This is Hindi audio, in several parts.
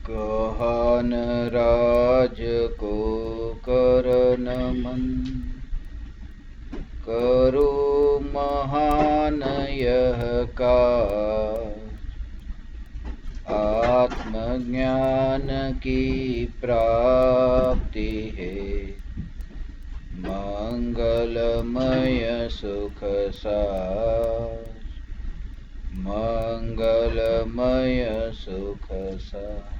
कहन राज को करन मन, करो महान यह काज। आत्मज्ञान की प्राप्ति है, मंगलमय सुख साज। मंगलमय सुख साज।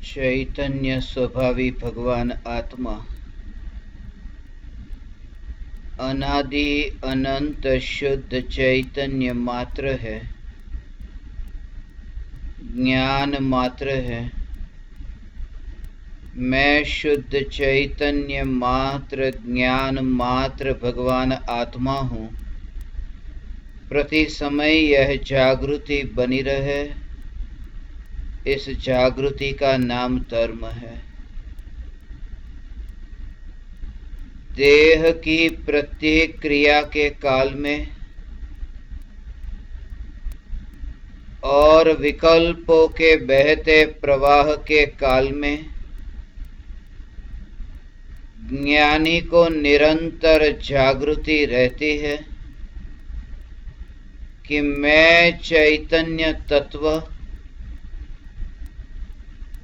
चैतन्य स्वभावी भगवान आत्मा अनादि अनंत शुद्ध चैतन्य मात्र है, ज्ञान मात्र है। मैं शुद्ध चैतन्य मात्र, ज्ञान मात्र भगवान आत्मा हूँ। प्रति समय यह जागृति बनी रहे, इस जागृति का नाम धर्म है। देह की प्रत्येक क्रिया के काल में और विकल्पों के बहते प्रवाह के काल में ज्ञानी को निरंतर जागृति रहती है कि मैं चैतन्य तत्व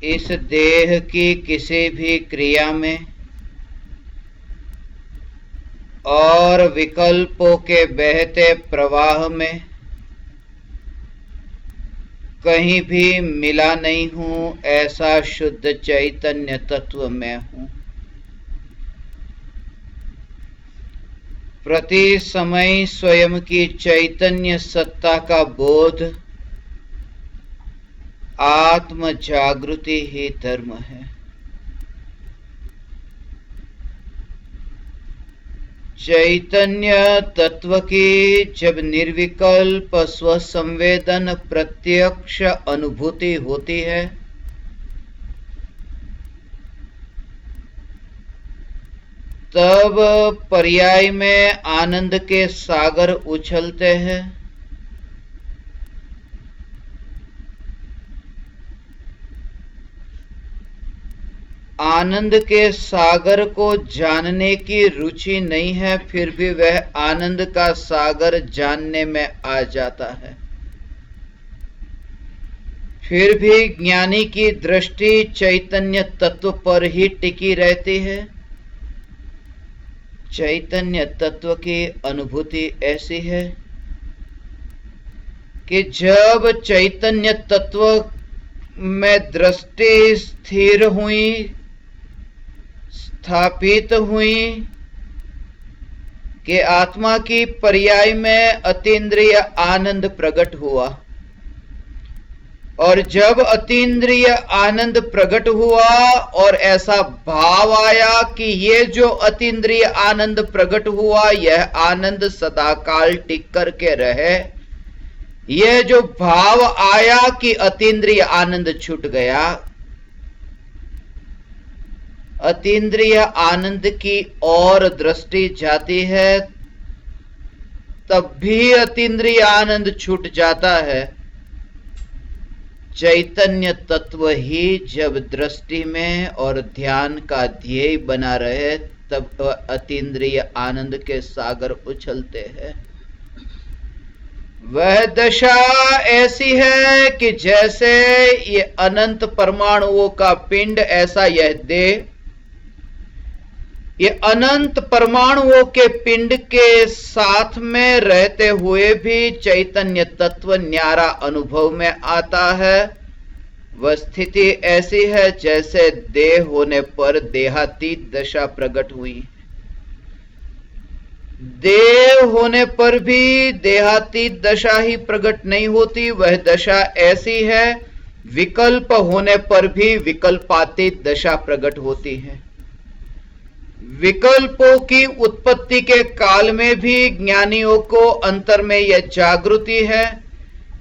इस देह की किसी भी क्रिया में और विकल्पों के बहते प्रवाह में कहीं भी मिला नहीं हूँ। ऐसा शुद्ध चैतन्य तत्व मैं हूँ। प्रति समय स्वयं की चैतन्य सत्ता का बोध, आत्म जागृति ही धर्म है। चैतन्य तत्व की जब निर्विकल्प स्वसंवेदन प्रत्यक्ष अनुभूति होती है, तब पर्याय में आनंद के सागर उछलते हैं। आनंद के सागर को जानने की रुचि नहीं है, फिर भी वह आनंद का सागर जानने में आ जाता है। फिर भी ज्ञानी की दृष्टि चैतन्य तत्व पर ही टिकी रहती है। चैतन्य तत्व की अनुभूति ऐसी है कि जब चैतन्य तत्व में दृष्टि स्थिर हुई, स्थापित हुई, कि आत्मा की पर्याय में अतीन्द्रिय आनंद प्रकट हुआ। और जब अतीन्द्रिय आनंद प्रकट हुआ और ऐसा भाव आया कि ये जो अतीन्द्रिय आनंद प्रकट हुआ, यह आनंद सदाकाल टिक करके रहे, यह जो भाव आया कि अतीन्द्रिय आनंद छूट गया, अतीन्द्रिय आनंद की ओर दृष्टि जाती है, तब भी अतीन्द्रिय आनंद छूट जाता है। चैतन्य तत्व ही जब दृष्टि में और ध्यान का ध्येय बना रहे, तब अतीन्द्रिय आनंद के सागर उछलते हैं। वह दशा ऐसी है कि जैसे ये अनंत परमाणुओं का पिंड, ऐसा यह देह। ये अनंत परमाणुओं के पिंड के साथ में रहते हुए भी चैतन्य तत्व न्यारा अनुभव में आता है। वह स्थिति ऐसी है जैसे देह होने पर देहातीत दशा प्रकट हुई। देह होने पर भी देहातीत दशा ही प्रकट नहीं होती, वह दशा ऐसी है। विकल्प होने पर भी विकल्पातीत दशा प्रकट होती है। विकल्पों की उत्पत्ति के काल में भी ज्ञानियों को अंतर में यह जागृति है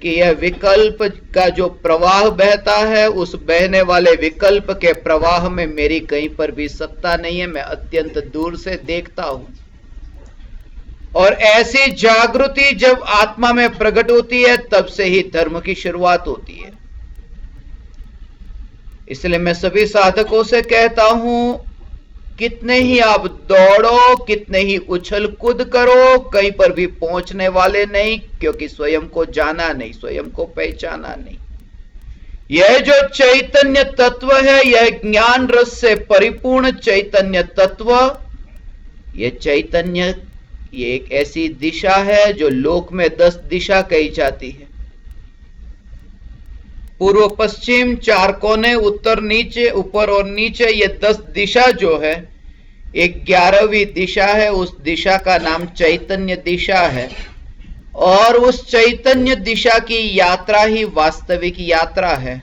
कि यह विकल्प का जो प्रवाह बहता है, उस बहने वाले विकल्प के प्रवाह में मेरी कहीं पर भी सत्ता नहीं है, मैं अत्यंत दूर से देखता हूं। और ऐसी जागृति जब आत्मा में प्रकट होती है, तब से ही धर्म की शुरुआत होती है। इसलिए मैं सभी साधकों से कहता हूं, कितने ही आप दौड़ो, कितने ही उछल कूद करो, कहीं पर भी पहुंचने वाले नहीं, क्योंकि स्वयं को जाना नहीं, स्वयं को पहचाना नहीं। यह जो चैतन्य तत्व है, यह ज्ञान रस से परिपूर्ण चैतन्य तत्व, यह चैतन्य, ये एक ऐसी दिशा है जो लोक में 10 दिशा कही जाती है। पूर्व पश्चिम 4 कोने, उत्तर नीचे, ऊपर और नीचे, ये 10 दिशा जो है, एक 11वीं दिशा है। उस दिशा का नाम चैतन्य दिशा है। और उस चैतन्य दिशा की यात्रा ही वास्तविक यात्रा है।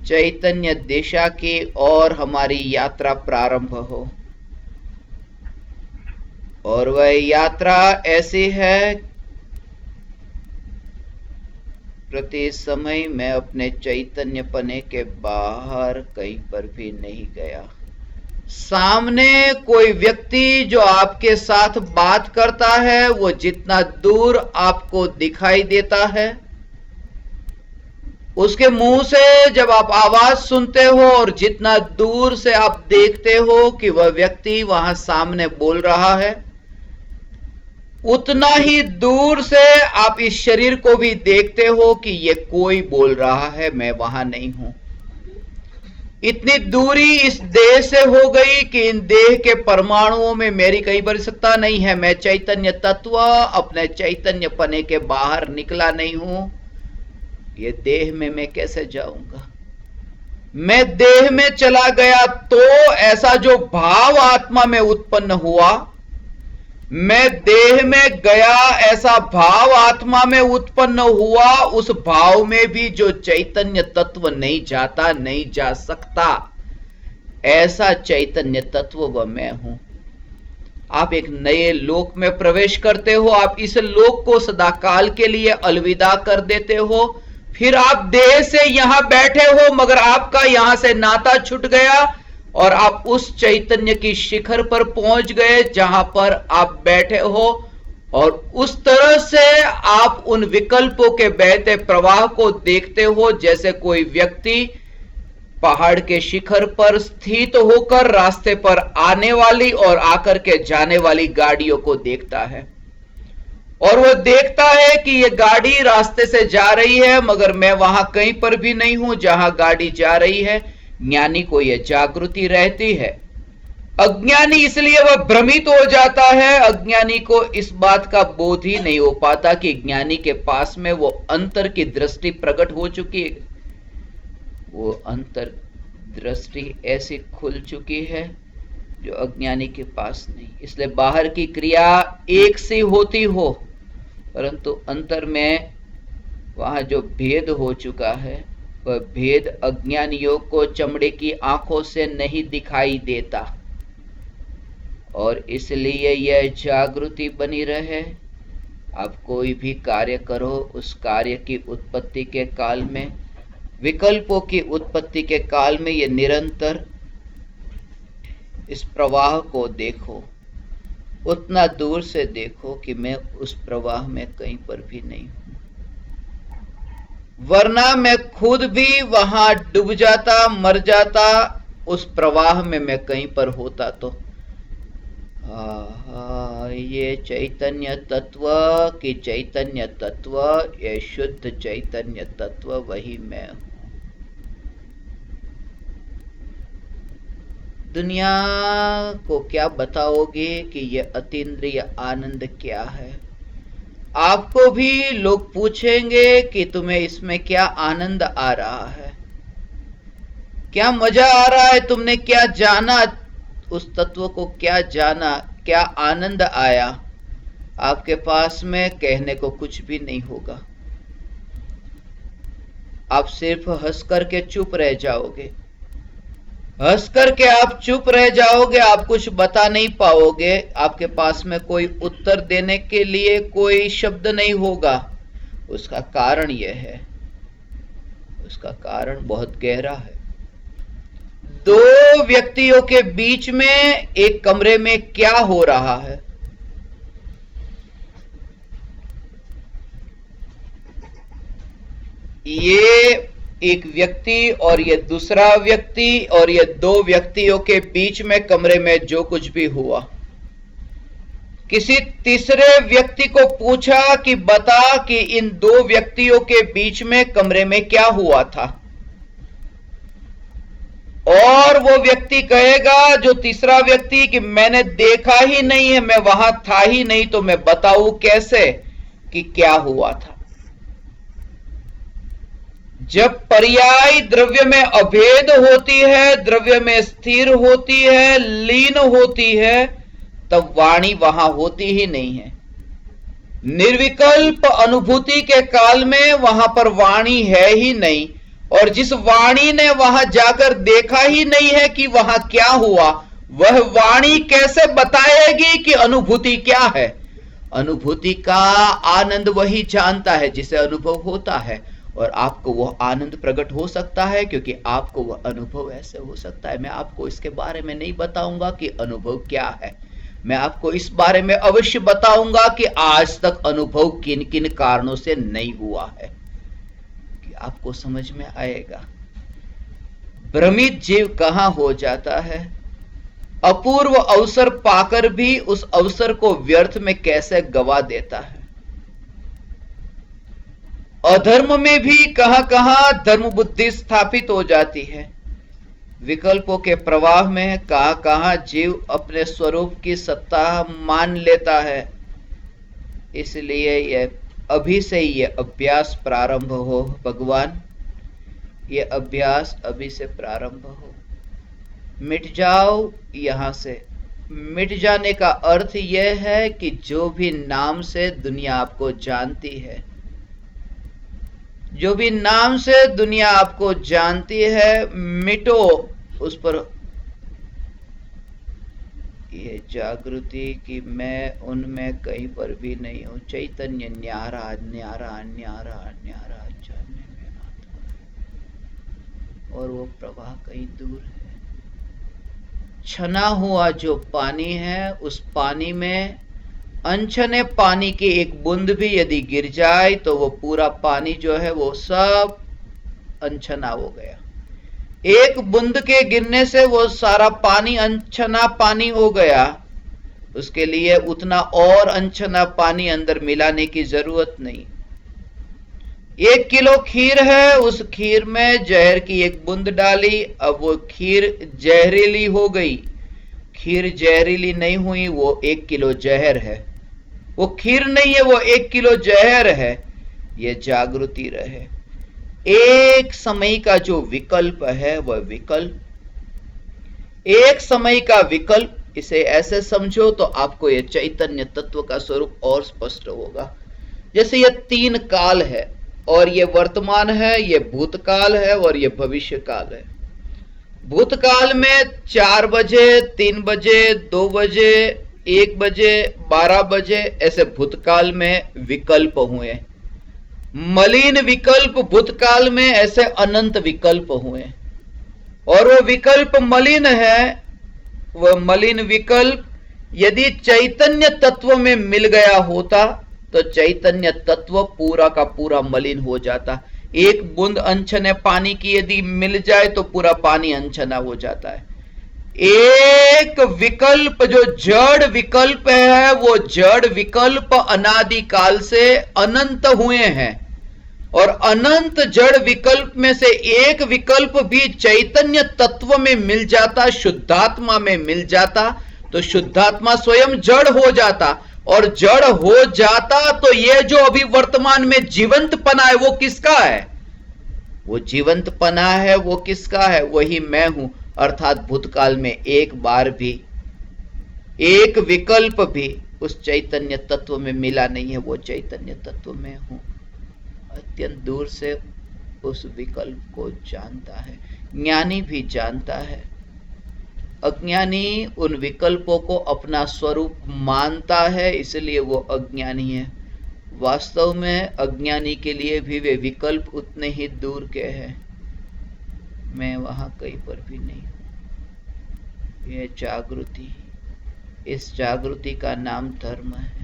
चैतन्य दिशा की और हमारी यात्रा प्रारंभ हो। और वह यात्रा ऐसी है, प्रति समय मैं अपने चैतन्यपने के बाहर कहीं पर भी नहीं गया। सामने कोई व्यक्ति जो आपके साथ बात करता है, वो जितना दूर आपको दिखाई देता है, उसके मुंह से जब आप आवाज सुनते हो और जितना दूर से आप देखते हो कि वह व्यक्ति वहां सामने बोल रहा है, उतना ही दूर से आप इस शरीर को भी देखते हो कि ये कोई बोल रहा है, मैं वहां नहीं हूं। इतनी दूरी इस देह से हो गई कि इन देह के परमाणुओं में मेरी कहीं पर सत्ता नहीं है। मैं चैतन्य तत्व अपने चैतन्यपने के बाहर निकला नहीं हूं। ये देह में मैं कैसे जाऊंगा? मैं देह में चला गया तो ऐसा जो भाव आत्मा में उत्पन्न हुआ, मैं देह में गया ऐसा भाव आत्मा में उत्पन्न हुआ, उस भाव में भी जो चैतन्य तत्व नहीं जाता, नहीं जा सकता, ऐसा चैतन्य तत्व वह मैं हूं। आप एक नए लोक में प्रवेश करते हो, आप इस लोक को सदाकाल के लिए अलविदा कर देते हो, फिर आप देह से यहां बैठे हो, मगर आपका यहां से नाता छूट गया और आप उस चैतन्य की शिखर पर पहुंच गए जहां पर आप बैठे हो। और उस तरह से आप उन विकल्पों के बहते प्रवाह को देखते हो, जैसे कोई व्यक्ति पहाड़ के शिखर पर स्थित होकर रास्ते पर आने वाली और आकर के जाने वाली गाड़ियों को देखता है। और वह देखता है कि यह गाड़ी रास्ते से जा रही है, मगर मैं वहां कहीं पर भी नहीं हूं जहां गाड़ी जा रही है। ज्ञानी को यह जागृति रहती है। अज्ञानी इसलिए वह भ्रमित हो जाता है। अज्ञानी को इस बात का बोध ही नहीं हो पाता कि ज्ञानी के पास में वो अंतर की दृष्टि प्रकट हो चुकी है। वो अंतर दृष्टि ऐसी खुल चुकी है जो अज्ञानी के पास नहीं। इसलिए बाहर की क्रिया एक सी होती हो, परंतु अंतर में वहां जो भेद हो चुका है, वह भेद अज्ञानियों को चमड़े की आंखों से नहीं दिखाई देता। और इसलिए यह जागृति बनी रहे। आप कोई भी कार्य करो, उस कार्य की उत्पत्ति के काल में, विकल्पों की उत्पत्ति के काल में, यह निरंतर इस प्रवाह को देखो, उतना दूर से देखो कि मैं उस प्रवाह में कहीं पर भी नहीं हूं। वरना मैं खुद भी वहां डूब जाता, मर जाता। उस प्रवाह में मैं कहीं पर होता तो ये चैतन्य तत्व की चैतन्य तत्व, ये शुद्ध चैतन्य तत्व, वही मैं हूं। दुनिया को क्या बताओगे कि यह अतीन्द्रिय आनंद क्या है? आपको भी लोग पूछेंगे कि तुम्हें इसमें क्या आनंद आ रहा है, क्या मजा आ रहा है, तुमने क्या जाना, उस तत्व को क्या जाना, क्या आनंद आया? आपके पास में कहने को कुछ भी नहीं होगा। आप सिर्फ हंस करके चुप रह जाओगे, हंस करके आप चुप रह जाओगे, आप कुछ बता नहीं पाओगे, आपके पास में कोई उत्तर देने के लिए कोई शब्द नहीं होगा। उसका कारण यह है, उसका कारण बहुत गहरा है। दो व्यक्तियों के बीच में एक कमरे में क्या हो रहा है? ये एक व्यक्ति और ये दूसरा व्यक्ति, और ये दो व्यक्तियों के बीच में कमरे में जो कुछ भी हुआ, किसी तीसरे व्यक्ति को पूछा कि बता कि इन दो व्यक्तियों के बीच में कमरे में क्या हुआ था, और वो व्यक्ति कहेगा, जो तीसरा व्यक्ति, कि मैंने देखा ही नहीं है, मैं वहां था ही नहीं, तो मैं बताऊं कैसे कि क्या हुआ था। जब पर्याय द्रव्य में अभेद होती है, द्रव्य में स्थिर होती है, लीन होती है, तब वाणी वहां होती ही नहीं है। निर्विकल्प अनुभूति के काल में वहां पर वाणी है ही नहीं, और जिस वाणी ने वहां जाकर देखा ही नहीं है कि वहां क्या हुआ, वह वाणी कैसे बताएगी कि अनुभूति क्या है? अनुभूति का आनंद वही जानता है जिसे अनुभव होता है, और आपको वह आनंद प्रकट हो सकता है क्योंकि आपको वह अनुभव ऐसे हो सकता है। मैं आपको इसके बारे में नहीं बताऊंगा कि अनुभव क्या है, मैं आपको इस बारे में अवश्य बताऊंगा कि आज तक अनुभव किन किन कारणों से नहीं हुआ है, कि आपको समझ में आएगा। भ्रमित जीव कहां हो जाता है, अपूर्व अवसर पाकर भी उस अवसर को व्यर्थ में कैसे गवा देता है। अधर्म में भी कहां कहां धर्म बुद्धि स्थापित हो जाती है। विकल्पों के प्रवाह में कहां कहां जीव अपने स्वरूप की सत्ता मान लेता है। इसलिए यह अभी से ये अभ्यास प्रारंभ हो भगवान, ये अभ्यास अभी से प्रारंभ हो। मिट जाओ यहां से। मिट जाने का अर्थ यह है कि जो भी नाम से दुनिया आपको जानती है, जो भी नाम से दुनिया आपको जानती है, मिटो उस पर ये जागृति कि मैं उनमें कहीं पर भी नहीं हूं। चैतन्य न्यारा न्यारा न्यारा न्यारा जानने में आता है, और वो प्रवाह कहीं दूर है। छना हुआ जो पानी है, उस पानी में अनछने पानी की एक बूंद भी यदि गिर जाए तो वो पूरा पानी जो है वो सब अनछना हो गया। एक बूंद के गिरने से वो सारा पानी अनछना पानी हो गया। उसके लिए उतना और अनछना पानी अंदर मिलाने की जरूरत नहीं। 1 किलो खीर है, उस खीर में जहर की एक बूंद डाली, अब वो खीर जहरीली हो गई। खीर जहरीली नहीं हुई, वो 1 किलो जहर है। वो खीर नहीं है, वो 1 किलो जहर है। ये जागृति रहे। एक समय का जो विकल्प है वह विकल्प, एक समय का विकल्प, इसे ऐसे समझो तो आपको यह चैतन्य तत्व का स्वरूप और स्पष्ट होगा। जैसे ये 3 काल है, और ये वर्तमान है, ये भूतकाल है, और ये भविष्य काल है। भूतकाल में 4 बजे, 3 बजे, 2 बजे, 1 बजे, 12 बजे, ऐसे भूतकाल में विकल्प हुए। मलिन विकल्प भूतकाल में ऐसे अनंत विकल्प हुए, और वो विकल्प मलिन है। वह मलिन विकल्प यदि चैतन्य तत्व में मिल गया होता तो चैतन्य तत्व पूरा का पूरा मलिन हो जाता। एक बूंद अनछने पानी की यदि मिल जाए तो पूरा पानी अनछना हो जाता है। एक विकल्प जो जड़ विकल्प है, वो जड़ विकल्प अनादिकाल से अनंत हुए हैं। और अनंत जड़ विकल्प में से एक विकल्प भी चैतन्य तत्व में मिल जाता, शुद्धात्मा में मिल जाता, तो शुद्धात्मा स्वयं जड़ हो जाता, और जड़ हो जाता तो ये जो अभी वर्तमान में जीवंत पना है वो किसका है? वो जीवंत पना है वो किसका है? वही मैं हूं। अर्थात भूतकाल में एक बार भी एक विकल्प भी उस चैतन्य तत्व में मिला नहीं है, वो चैतन्य तत्व में हूं। अत्यंत दूर से उस विकल्प को जानता है, ज्ञानी भी जानता है। अज्ञानी उन विकल्पों को अपना स्वरूप मानता है, इसलिए वो अज्ञानी है। वास्तव में अज्ञानी के लिए भी वे विकल्प उतने ही दूर के हैं। मैं वहां कहीं पर भी नहीं हूं। ये जागृति, इस जागृति का नाम धर्म है।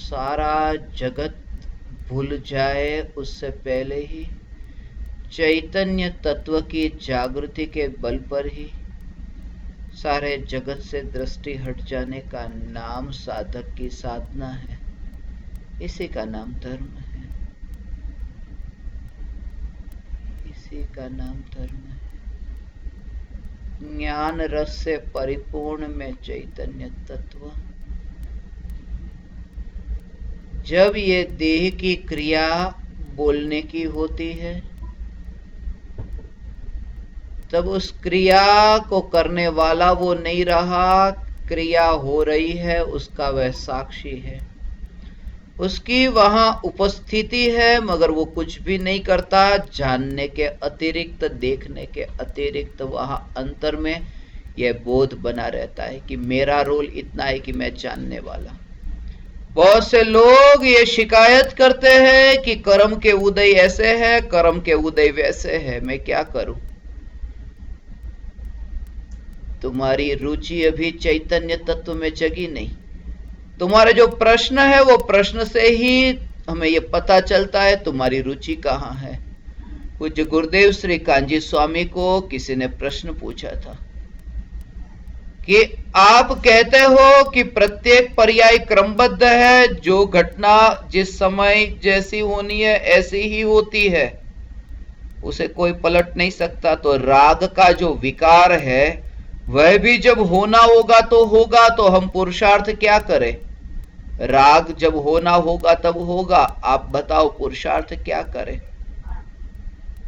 सारा जगत भूल जाए उससे पहले ही चैतन्य तत्व की जागृति के बल पर ही सारे जगत से दृष्टि हट जाने का नाम साधक की साधना है। इसी का नाम धर्म है, इसी का नाम धर्म है। ज्ञान रस से परिपूर्ण में चैतन्य तत्व, जब ये देह की क्रिया बोलने की होती है तब उस क्रिया को करने वाला वो नहीं रहा, क्रिया हो रही है उसका वह साक्षी है। उसकी वहां उपस्थिति है मगर वो कुछ भी नहीं करता। जानने के अतिरिक्त, देखने के अतिरिक्त वहां अंतर में यह बोध बना रहता है कि मेरा रोल इतना है कि मैं जानने वाला। बहुत से लोग ये शिकायत करते हैं कि कर्म के उदय ऐसे है, कर्म के उदय वैसे है, मैं क्या करूं? तुम्हारी रुचि अभी चैतन्य तत्व में जगी नहीं। तुम्हारे जो प्रश्न है वो प्रश्न से ही हमें ये पता चलता है तुम्हारी रुचि कहाँ है। पूज्य गुरुदेव श्री कांजी स्वामी को किसी ने प्रश्न पूछा था कि आप कहते हो कि प्रत्येक पर्याय क्रमबद्ध है, जो घटना जिस समय जैसी होनी है ऐसी ही होती है, उसे कोई पलट नहीं सकता। तो राग का जो विकार है वह भी जब होना होगा, तो हम पुरुषार्थ क्या करें? राग जब होना होगा तब होगा, आप बताओ पुरुषार्थ क्या करें?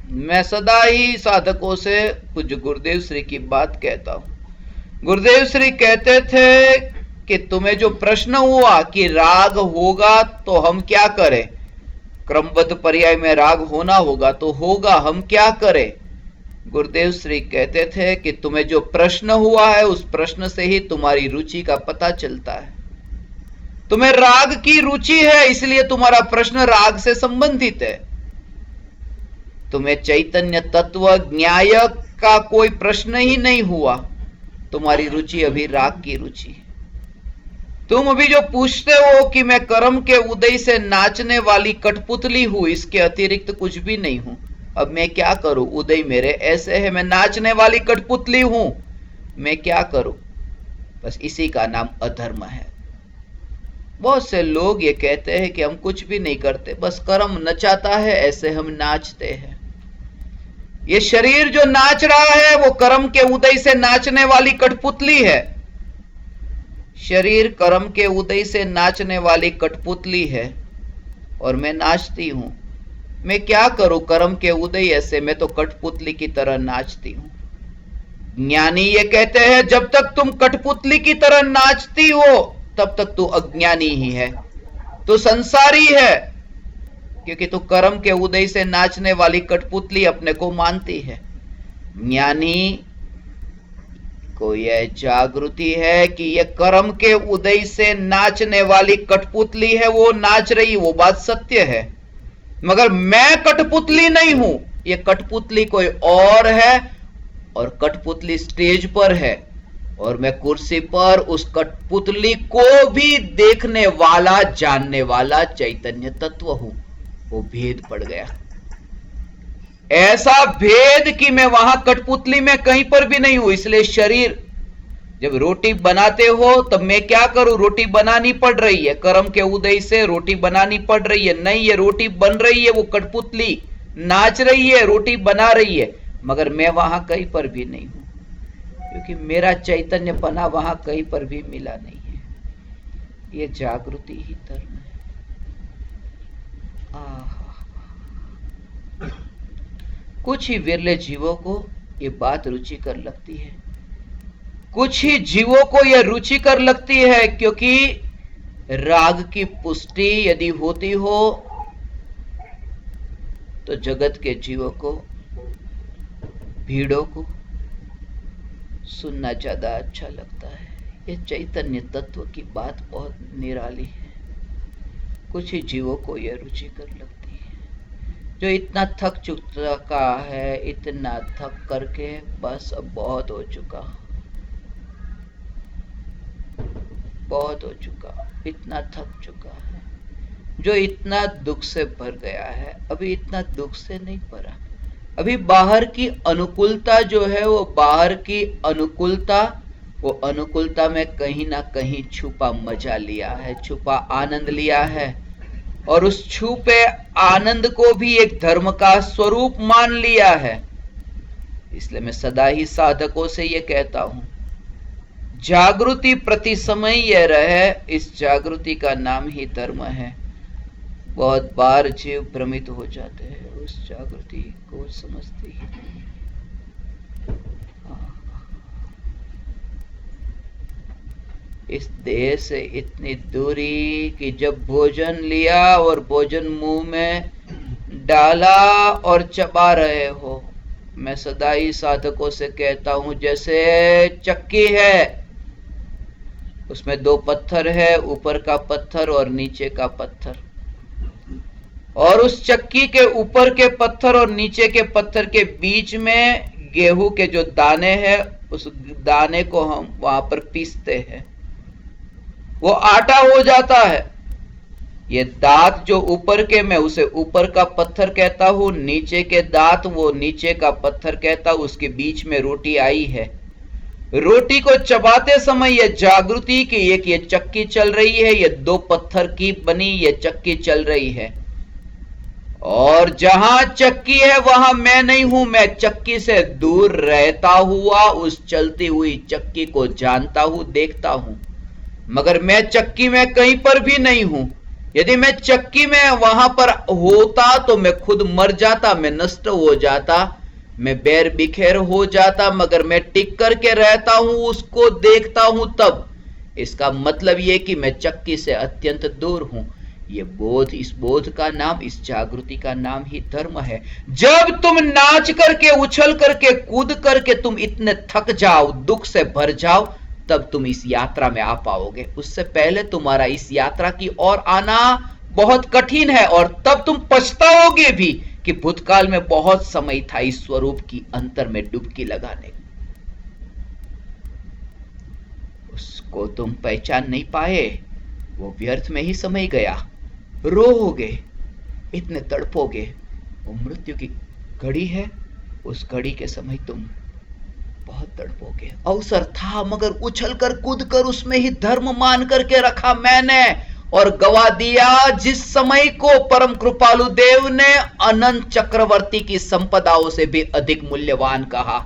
मैं सदा ही साधकों से पूज्य गुरुदेव श्री की बात कहता हूं। गुरुदेव श्री कहते थे कि तुम्हें जो प्रश्न हुआ कि राग होगा तो हम क्या करें, क्रमबद्ध पर्याय में राग होना होगा तो होगा, हम क्या करें? गुरुदेव श्री कहते थे कि तुम्हें जो प्रश्न हुआ है उस प्रश्न से ही तुम्हारी रुचि का पता चलता है। तुम्हें राग की रुचि है इसलिए तुम्हारा प्रश्न राग से संबंधित है। तुम्हें चैतन्य तत्व न्याय का कोई प्रश्न ही नहीं हुआ, तुम्हारी रुचि अभी राग की रुचि है। तुम अभी जो पूछते हो कि मैं कर्म के उदय से नाचने वाली कठपुतली हूं, इसके अतिरिक्त कुछ भी नहीं हूं, अब मैं क्या करूं? उदय मेरे ऐसे है, मैं नाचने वाली कठपुतली हूं, मैं क्या करूं? बस इसी का नाम अधर्म है। बहुत से लोग ये कहते हैं कि हम कुछ भी नहीं करते, बस कर्म नचाता है, ऐसे हम नाचते हैं। ये शरीर जो नाच रहा है वो कर्म के उदय से नाचने वाली कठपुतली है। शरीर कर्म के उदय से नाचने वाली कठपुतली है और मैं नाचती हूं। मैं क्या करूं? कर्म के उदय ऐसे, मैं तो कठपुतली की तरह नाचती हूं। ज्ञानी ये कहते हैं जब तक तुम कठपुतली की तरह नाचती हो तब तक तू अज्ञानी ही है, तू संसारी है, क्योंकि तू कर्म के उदय से नाचने वाली कठपुतली अपने को मानती है। ज्ञानी को यह जागृति है कि यह कर्म के उदय से नाचने वाली कठपुतली है, वो नाच रही, वो बात सत्य है, मगर मैं कठपुतली नहीं हूं, ये कठपुतली कोई और है और कठपुतली स्टेज पर है और मैं कुर्सी पर उस कठपुतली को भी देखने वाला, जानने वाला चैतन्य तत्व हूं। वो भेद पड़ गया। ऐसा भेद कि मैं वहां कठपुतली में कहीं पर भी नहीं हूं। इसलिए शरीर, जब रोटी बनाते हो तब मैं क्या करूं, रोटी बनानी पड़ रही है, कर्म के उदय से रोटी बनानी पड़ रही है। नहीं, ये रोटी बन रही है, वो कठपुतली नाच रही है, रोटी बना रही है, मगर मैं वहां कहीं पर भी नहीं हूं, क्योंकि मेरा चैतन्य बना वहां कहीं पर भी मिला नहीं है। ये जागृति ही धर्म है। कुछ ही विरले जीवों को ये बात रुचिकर लगती है, कुछ ही जीवों को यह रुचिकर लगती है, क्योंकि राग की पुष्टि यदि होती हो तो जगत के जीवों को, भीड़ों को सुनना ज्यादा अच्छा लगता है। यह चैतन्य तत्व की बात बहुत निराली है। कुछ ही जीवों को यह रुचिकर लगती है, जो इतना थक चुका है, इतना थक करके बस अब बहुत हो चुका, बहुत हो चुका, इतना थक चुका है, जो इतना दुख से भर गया है, अभी इतना दुख से नहीं भरा। अभी बाहर की अनुकूलता जो है, वो बाहर की अनुकूलता, वो अनुकूलता में कहीं ना कहीं छुपा मजा लिया है, छुपा आनंद लिया है, और उस छुपे आनंद को भी एक धर्म का स्वरूप मान लिया है। इसलिए मैं सदा ही साधकों से ये कहता हूं, जागृति प्रति समय यह रहे, इस जागृति का नाम ही धर्म है। बहुत बार जीव भ्रमित हो जाते हैं, उस जागृति को समझते ही नहीं। इस देह से इतनी दूरी कि जब भोजन लिया और भोजन मुंह में डाला और चबा रहे हो, मैं सदा ही साधकों से कहता हूं, जैसे चक्की है, उसमें दो पत्थर है, ऊपर का पत्थर और नीचे का पत्थर, और उस चक्की के ऊपर के पत्थर और नीचे के पत्थर के बीच में गेहूं के जो दाने हैं, उस दाने को हम वहां पर पीसते हैं, वो आटा हो जाता है। ये दांत जो ऊपर के, मैं उसे ऊपर का पत्थर कहता हूं, नीचे के दांत वो नीचे का पत्थर कहता हूं, उसके बीच में रोटी आई है। रोटी को चबाते समय यह जागृति की एक ये चक्की चल रही है, ये दो पत्थर की बनी ये चक्की चल रही है, और जहां चक्की है वहां मैं नहीं हूं, मैं चक्की से दूर रहता हुआ उस चलती हुई चक्की को जानता हूं, देखता हूं, मगर मैं चक्की में कहीं पर भी नहीं हूं। यदि मैं चक्की में वहां पर होता तो मैं खुद मर जाता, मैं नष्ट हो जाता, मैं बैर बिखेर हो जाता, मगर मैं टिक करके रहता हूं, उसको देखता हूं। तब इसका मतलब यह कि मैं चक्की से अत्यंत दूर हूं। ये बोध, इस बोध का नाम, इस जागृति का नाम ही धर्म है। जब तुम नाच करके, उछल करके, कूद करके तुम इतने थक जाओ, दुख से भर जाओ, तब तुम इस यात्रा में आ पाओगे। उससे पहले तुम्हारा इस यात्रा की ओर आना बहुत कठिन है, और तब तुम पछताओगे भी कि भूतकाल में बहुत समय था इस स्वरूप की अंतर में डुबकी लगाने। उसको तुम पहचान नहीं पाए, वो व्यर्थ में ही समय गया। रोओगे, इतने तड़पोगे। वो मृत्यु की घड़ी है, उस घड़ी के समय तुम बहुत तड़पोगे। अवसर था, मगर उछल कर कूद कर उसमें ही धर्म मान करके रखा मैंने, और गवा दिया जिस समय को परम कृपालु देव ने अनंत चक्रवर्ती की संपदाओं से भी अधिक मूल्यवान कहा।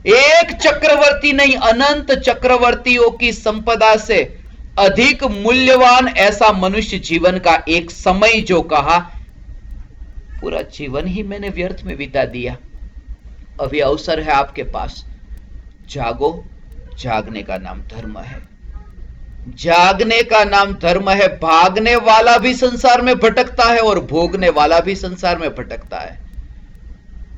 एक चक्रवर्ती नहीं, अनंत चक्रवर्तियों की संपदा से अधिक मूल्यवान ऐसा मनुष्य जीवन का एक समय जो कहा। पूरा जीवन ही मैंने व्यर्थ में बिता दिया। अभी अवसर है आपके पास, जागो। जागने का नाम धर्म है, जागने का नाम धर्म है। भागने वाला भी संसार में भटकता है और भोगने वाला भी संसार में भटकता है।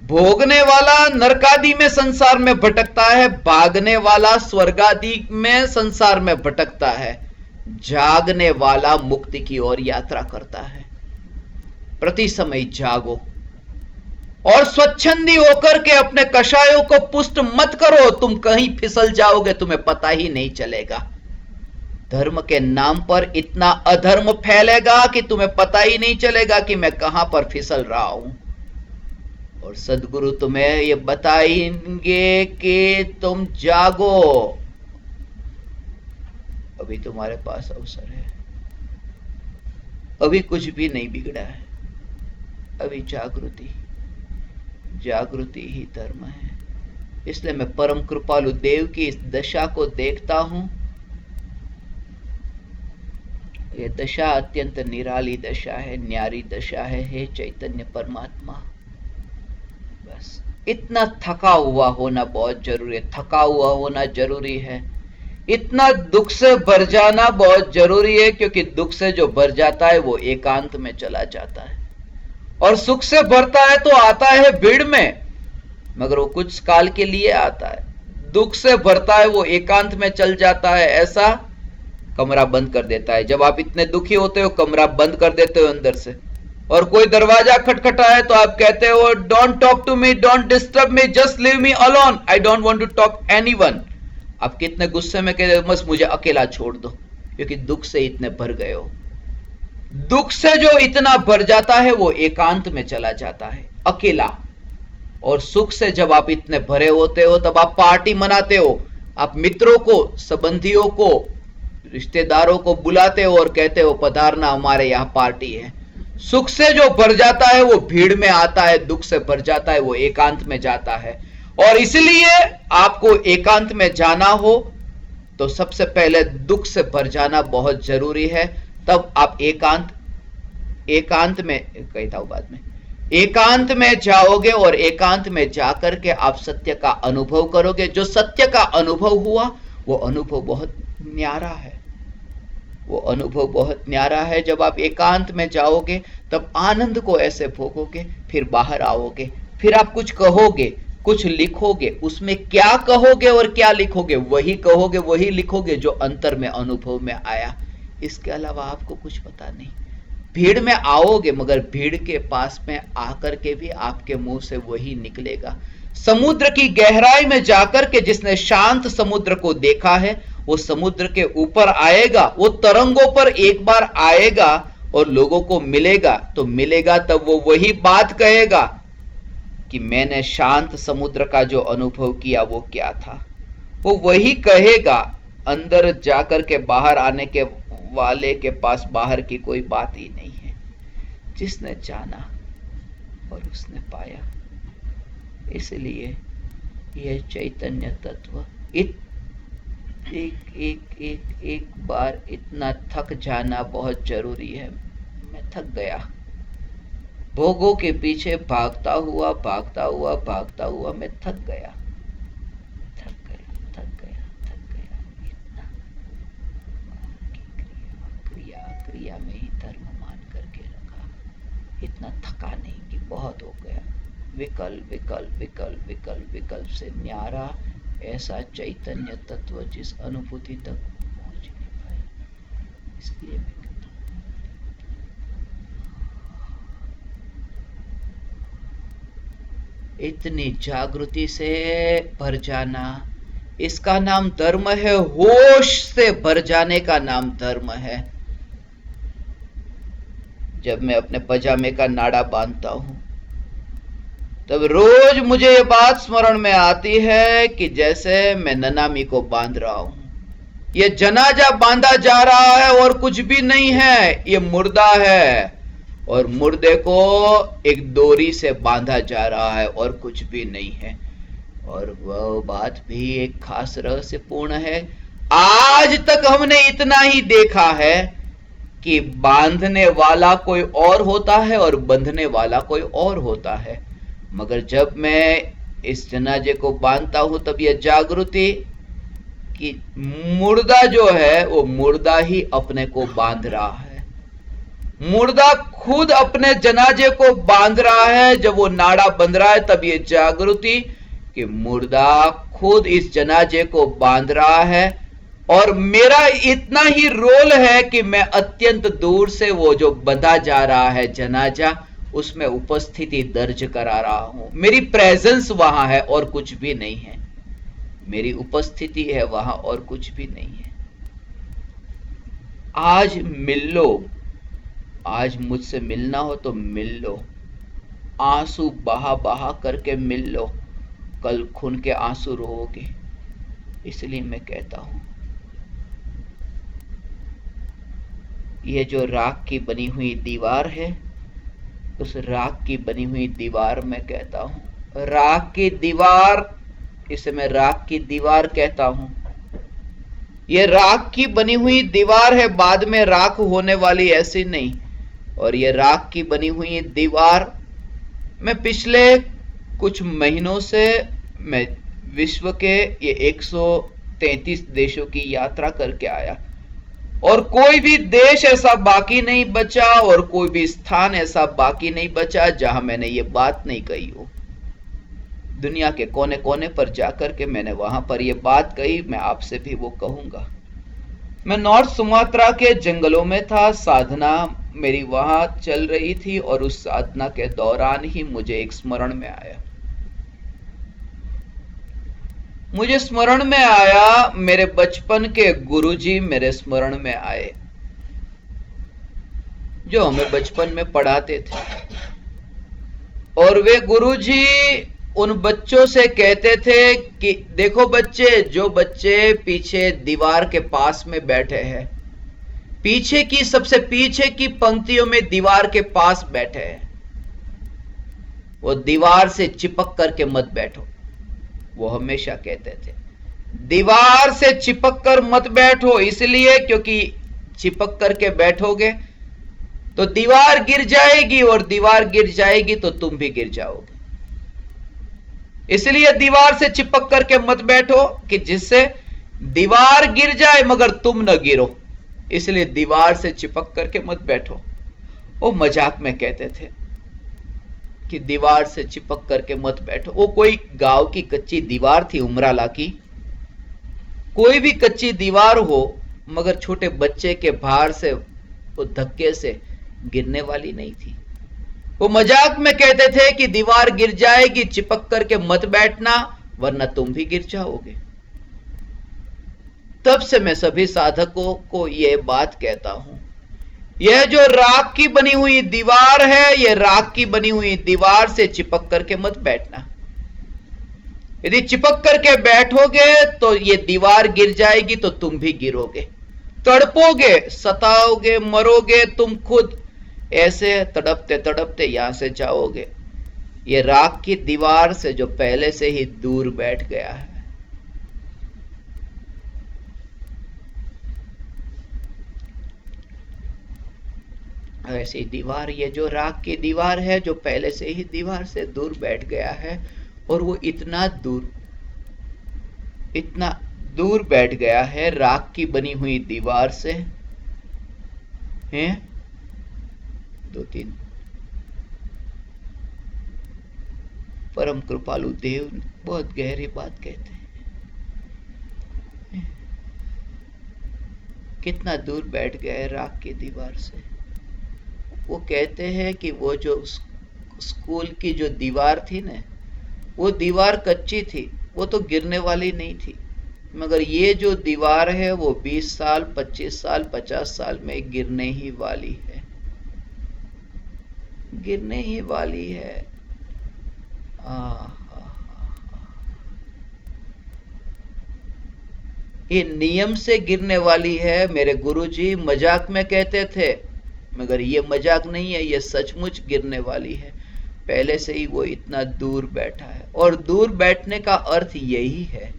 भोगने वाला नरकादि में संसार में भटकता है, भागने वाला स्वर्गादि में संसार में भटकता है। जागने वाला मुक्ति की ओर यात्रा करता है। प्रति समय जागो और स्वच्छंदी होकर के अपने कषायों को पुष्ट मत करो। तुम कहीं फिसल जाओगे, तुम्हें पता ही नहीं चलेगा। धर्म के नाम पर इतना अधर्म फैलेगा कि तुम्हें पता ही नहीं चलेगा कि मैं कहां पर फिसल रहा हूं। और सदगुरु तुम्हें ये बताएंगे कि तुम जागो, अभी तुम्हारे पास अवसर है, अभी कुछ भी नहीं बिगड़ा है, अभी जागृति जागृति ही धर्म है। इसलिए मैं परम कृपालु देव की इस दशा को देखता हूं। ये दशा अत्यंत निराली दशा है, न्यारी दशा है। हे चैतन्य परमात्मा, बस इतना थका हुआ होना बहुत जरूरी है, थका हुआ होना जरूरी है। इतना दुख से भर जाना बहुत जरूरी है, क्योंकि दुख से जो भर जाता है वो एकांत में चला जाता है, और सुख से भरता है तो आता है भीड़ में, मगर वो कुछ काल के लिए आता है। दुख से भरता है वो एकांत में चल जाता है, ऐसा कमरा बंद कर देता है। जब आप इतने दुखी होते हो कमरा बंद कर देते हो अंदर से, और कोई दरवाजा खटखटाए तो आप कहते हो don't talk to me, don't disturb me, just leave me alone, I don't want to talk anyone. आप कितने गुस्से में कहते हो बस मुझे अकेला छोड़ दो, क्योंकि दुख से इतने भर गए हो। दुख से जो इतना भर जाता है वो एकांत में चला जाता है, अकेला। और सुख से जब आप इतने भरे होते हो तब आप पार्टी मनाते हो, आप मित्रों को, संबंधियों को, रिश्तेदारों को बुलाते हो और कहते हो पधारना, हमारे यहां पार्टी है। सुख से जो भर जाता है वो भीड़ में आता है, दुख से भर जाता है वो एकांत में जाता है। और इसलिए आपको एकांत में जाना हो तो सबसे पहले दुख से भर जाना बहुत जरूरी है, तब आप एकांत में कहता हूं बाद में, एकांत में जाओगे और एकांत में जाकर के आप सत्य का अनुभव करोगे। जो सत्य का अनुभव हुआ वो अनुभव बहुत न्यारा है, वो अनुभव बहुत न्यारा है। जब आप एकांत में जाओगे तब आनंद को ऐसे भोगोगे, फिर बाहर आओगे, फिर आप कुछ कहोगे, कुछ लिखोगे, उसमें क्या कहोगे और क्या लिखोगे, वही कहोगे, वही लिखोगे जो अंतर में अनुभव में आया। इसके अलावा आपको कुछ पता नहीं। भीड़ में आओगे मगर भीड़ के पास में आकर के भी आपके मुंह से वही निकलेगा। समुद्र की गहराई में जाकर के जिसने शांत समुद्र को देखा है वो समुद्र के ऊपर आएगा, वो तरंगों पर एक बार आएगा और लोगों को मिलेगा, तो मिलेगा तब वो वही बात कहेगा कि मैंने शांत समुद्र का जो अनुभव किया वो क्या था। वो वही कहेगा। अंदर जाकर के बाहर आने के वाले के पास बाहर की कोई बात ही नहीं है। जिसने जाना और उसने पाया। इसलिए यह चैतन्य तत्व एक बार इतना थक जाना बहुत जरूरी है। मैं थक गया, भोगों के पीछे भागता हुआ मैं थक गया इतना क्रिया में ही धर्म मान करके रखा। इतना थका नहीं कि बहुत हो गया। विकल्प से न्यारा ऐसा चैतन्य तत्व जिस अनुभूति तक पहुंच नहीं पाया। इसलिए मैं कहता हूं इतनी जागृति से भर जाना, इसका नाम धर्म है। होश से भर जाने का नाम धर्म है। जब मैं अपने पजामे का नाड़ा बांधता हूं तब रोज मुझे ये बात स्मरण में आती है कि जैसे मैं ननामी को बांध रहा हूं। ये जनाजा बांधा जा रहा है और कुछ भी नहीं है, ये मुर्दा है और मुर्दे को एक डोरी से बांधा जा रहा है और कुछ भी नहीं है। और वह बात भी एक खास रहस्यपूर्ण है। आज तक हमने इतना ही देखा है कि बांधने वाला कोई और होता है और बंधने वाला कोई और होता है। मगर जब मैं इस जनाजे को बांधता हूं तब यह जागृति कि मुर्दा जो है वो मुर्दा ही अपने को बांध रहा है। मुर्दा खुद अपने जनाजे को बांध रहा है। जब वो नाड़ा बंध रहा है तब ये जागृति कि मुर्दा खुद इस जनाजे को बांध रहा है और मेरा इतना ही रोल है कि मैं अत्यंत दूर से वो जो बंधा जा रहा है जनाजा उसमें उपस्थिति दर्ज करा रहा हूं। मेरी प्रेजेंस वहां है और कुछ भी नहीं है। मेरी उपस्थिति है वहां और कुछ भी नहीं है। आज मिल लो, आज मुझसे मिलना हो तो मिल लो। आंसू बहा बहा करके मिल लो, कल खून के आंसू रोओगे। इसलिए मैं कहता हूं, ये जो राख की बनी हुई दीवार है, उस राख की बनी हुई दीवार मैं कहता हूं, राख की दीवार, इसे मैं राख की दीवार कहता हूं। ये राख की बनी हुई दीवार है, बाद में राख होने वाली ऐसी नहीं। और ये राख की बनी हुई दीवार, मैं पिछले कुछ महीनों से मैं विश्व के ये 133 देशों की यात्रा करके आया, और कोई भी देश ऐसा बाकी नहीं बचा और कोई भी स्थान ऐसा बाकी नहीं बचा जहां मैंने ये बात नहीं कही हो। दुनिया के कोने कोने पर जाकर के मैंने वहां पर ये बात कही, मैं आपसे भी वो कहूंगा। मैं नॉर्थ सुमात्रा के जंगलों में था, साधना मेरी वहां चल रही थी, और उस साधना के दौरान ही मुझे एक स्मरण में आया। मुझे स्मरण में आया, मेरे बचपन के गुरुजी मेरे स्मरण में आए, जो हमें बचपन में पढ़ाते थे। और वे गुरुजी उन बच्चों से कहते थे कि देखो बच्चे, जो बच्चे पीछे दीवार के पास में बैठे हैं, पीछे की सबसे पीछे की पंक्तियों में दीवार के पास बैठे हैं, वो दीवार से चिपक करके मत बैठो। वो हमेशा कहते थे दीवार से चिपक कर मत बैठो, इसलिए क्योंकि चिपक करके बैठोगे तो दीवार गिर जाएगी, और दीवार गिर जाएगी तो तुम भी गिर जाओगे। इसलिए दीवार से चिपक करके मत बैठो कि जिससे दीवार गिर जाए मगर तुम न गिरो, इसलिए दीवार से चिपक करके मत बैठो। वो मजाक में कहते थे कि दीवार से चिपक करके मत बैठो। वो कोई गांव की कच्ची दीवार थी, उमराला की। कोई भी कच्ची दीवार हो मगर छोटे बच्चे के भार से, वो धक्के से गिरने वाली नहीं थी। वो मजाक में कहते थे कि दीवार गिर जाएगी, चिपक करके मत बैठना वरना तुम भी गिर जाओगे। तब से मैं सभी साधकों को यह बात कहता हूं, यह जो राख की बनी हुई दीवार है, यह राख की बनी हुई दीवार से चिपक करके मत बैठना। यदि चिपक करके बैठोगे तो ये दीवार गिर जाएगी तो तुम भी गिरोगे, तड़पोगे, सताओगे, मरोगे तुम खुद, ऐसे तड़पते तड़पते यहां से जाओगे। ये राख की दीवार से जो पहले से ही दूर बैठ गया है। ऐसी दीवार, ये जो राख की दीवार है जो पहले से ही दीवार से दूर बैठ गया है, और वो इतना दूर बैठ गया है राख की बनी हुई दीवार से हैं। 2-3 परम कृपालु देव बहुत गहरी बात कहते हैं। कितना दूर बैठ गया है राख की दीवार से। वो कहते हैं कि वो जो स्कूल की जो दीवार थी ना, वो दीवार कच्ची थी, वो तो गिरने वाली नहीं थी, मगर ये जो दीवार है वो 20 साल, 25 साल, 50 साल में गिरने ही वाली है, गिरने ही वाली है। ये नियम से गिरने वाली है। मेरे गुरुजी मजाक में कहते थे, मगर ये मजाक नहीं है, ये सचमुच गिरने वाली है। पहले से ही वो इतना दूर बैठा है, और दूर बैठने का अर्थ यही है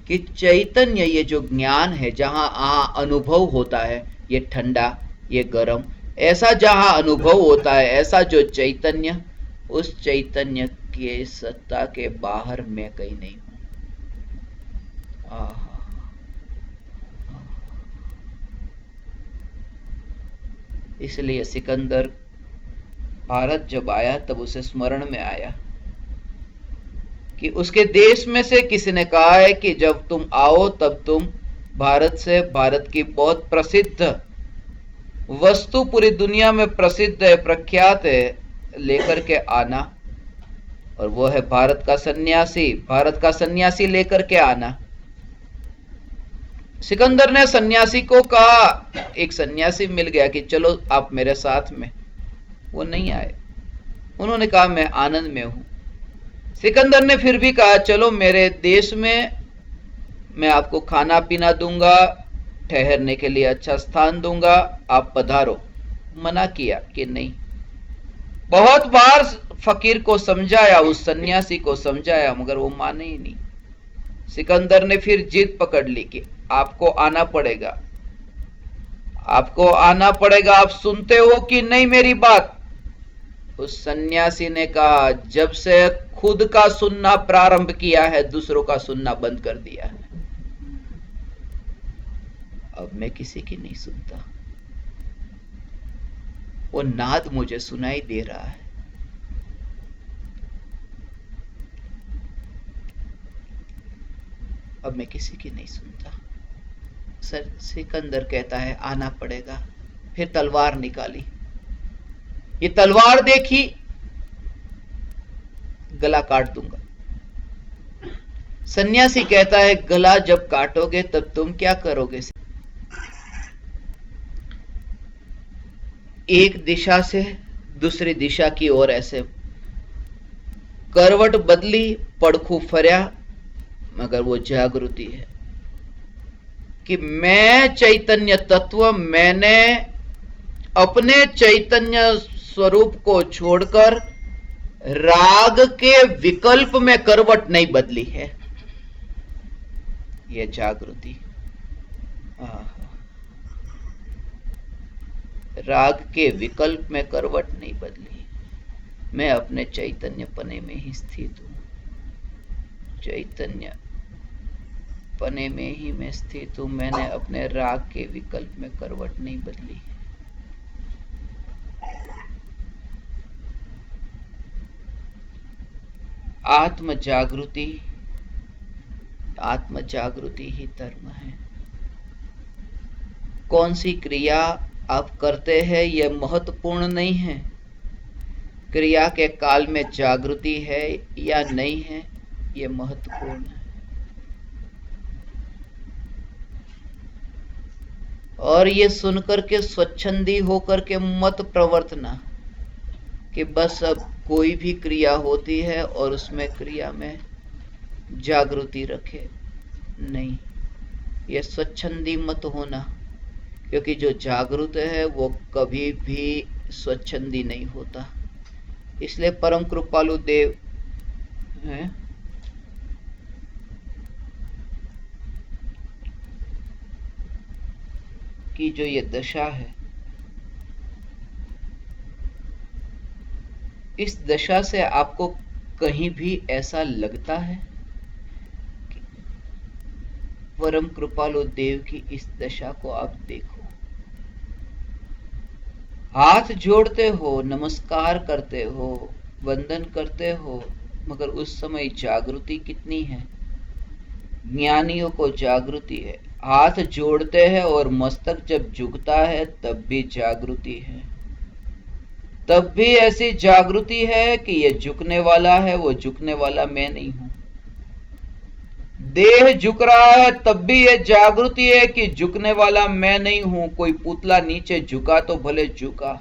कि चैतन्य, ये जो ज्ञान है, जहां अनुभव होता है, ये ठंडा, ये गर्म, ऐसा जहां अनुभव होता है, ऐसा जो चैतन्य, उस चैतन्य के सत्ता के बाहर मैं कहीं नहीं हूं। इसलिए सिकंदर भारत जब आया तब उसे स्मरण में आया कि उसके देश में से किसी ने कहा है कि जब तुम आओ तब तुम भारत से, भारत की बहुत प्रसिद्ध वस्तु, पूरी दुनिया में प्रसिद्ध है, प्रख्यात है, लेकर के आना, और वो है भारत का सन्यासी। भारत का सन्यासी लेकर के आना। सिकंदर ने सन्यासी को कहा, एक सन्यासी मिल गया कि चलो आप मेरे साथ में। वो नहीं आए। उन्होंने कहा मैं आनंद में हूं। सिकंदर ने फिर भी कहा चलो मेरे देश में, मैं आपको खाना पीना दूंगा, ठहरने के लिए अच्छा स्थान दूंगा, आप पधारो। मना किया कि नहीं। बहुत बार फकीर को समझाया, उस सन्यासी को समझाया, मगर वो माने ही नहीं। सिकंदर ने फिर जिद पकड़ ली कि आपको आना पड़ेगा, आपको आना पड़ेगा, आप सुनते हो कि नहीं मेरी बात? उस सन्यासी ने कहा जब से खुद का सुनना प्रारंभ किया है दूसरों का सुनना बंद कर दिया है। अब मैं किसी की नहीं सुनता, वो नाद मुझे सुनाई दे रहा है। अब मैं किसी की नहीं सुनता। सर सिकंदर कहता है आना पड़ेगा। फिर तलवार निकाली, ये तलवार देखी, गला काट दूंगा। सन्यासी कहता है गला जब काटोगे तब तुम क्या करोगे? एक दिशा से दूसरी दिशा की ओर ऐसे करवट बदली, पड़खू फर्या, मगर वो जागृति है कि मैं चैतन्य तत्व, मैंने अपने चैतन्य स्वरूप को छोड़कर राग के विकल्प में करवट नहीं बदली है। यह जागृति, राग के विकल्प में करवट नहीं बदली, मैं अपने चैतन्य पने में ही स्थित हूं, चैतन्य पने में ही मैं स्थित हूं, मैंने अपने राग के विकल्प में करवट नहीं बदली। आत्म जागृति, आत्म जागृति ही धर्म है। कौन सी क्रिया आप करते हैं यह महत्वपूर्ण नहीं है, क्रिया के काल में जागृति है या नहीं है यह महत्वपूर्ण है। और ये सुनकर के स्वच्छंदी होकर के मत प्रवर्तना कि बस अब कोई भी क्रिया होती है और उसमें क्रिया में जागृति रखे, नहीं, यह स्वच्छंदी मत होना, क्योंकि जो जागृत है वो कभी भी स्वच्छंदी नहीं होता। इसलिए परम कृपालु देव हैं, की जो ये दशा है, इस दशा से आपको कहीं भी ऐसा लगता है कि परम कृपालु देव की इस दशा को आप देखो, हाथ जोड़ते हो, नमस्कार करते हो, वंदन करते हो, मगर उस समय जागृति कितनी है? ज्ञानियों को जागृति है, हाथ जोड़ते हैं और मस्तक जब झुकता है तब भी जागृति है, तब भी ऐसी जागृति है कि ये झुकने वाला है, वो झुकने वाला मैं नहीं हूं। देह झुक रहा है तब भी ये जागृति है कि झुकने वाला मैं नहीं हूं। कोई पुतला नीचे झुका तो भले झुका,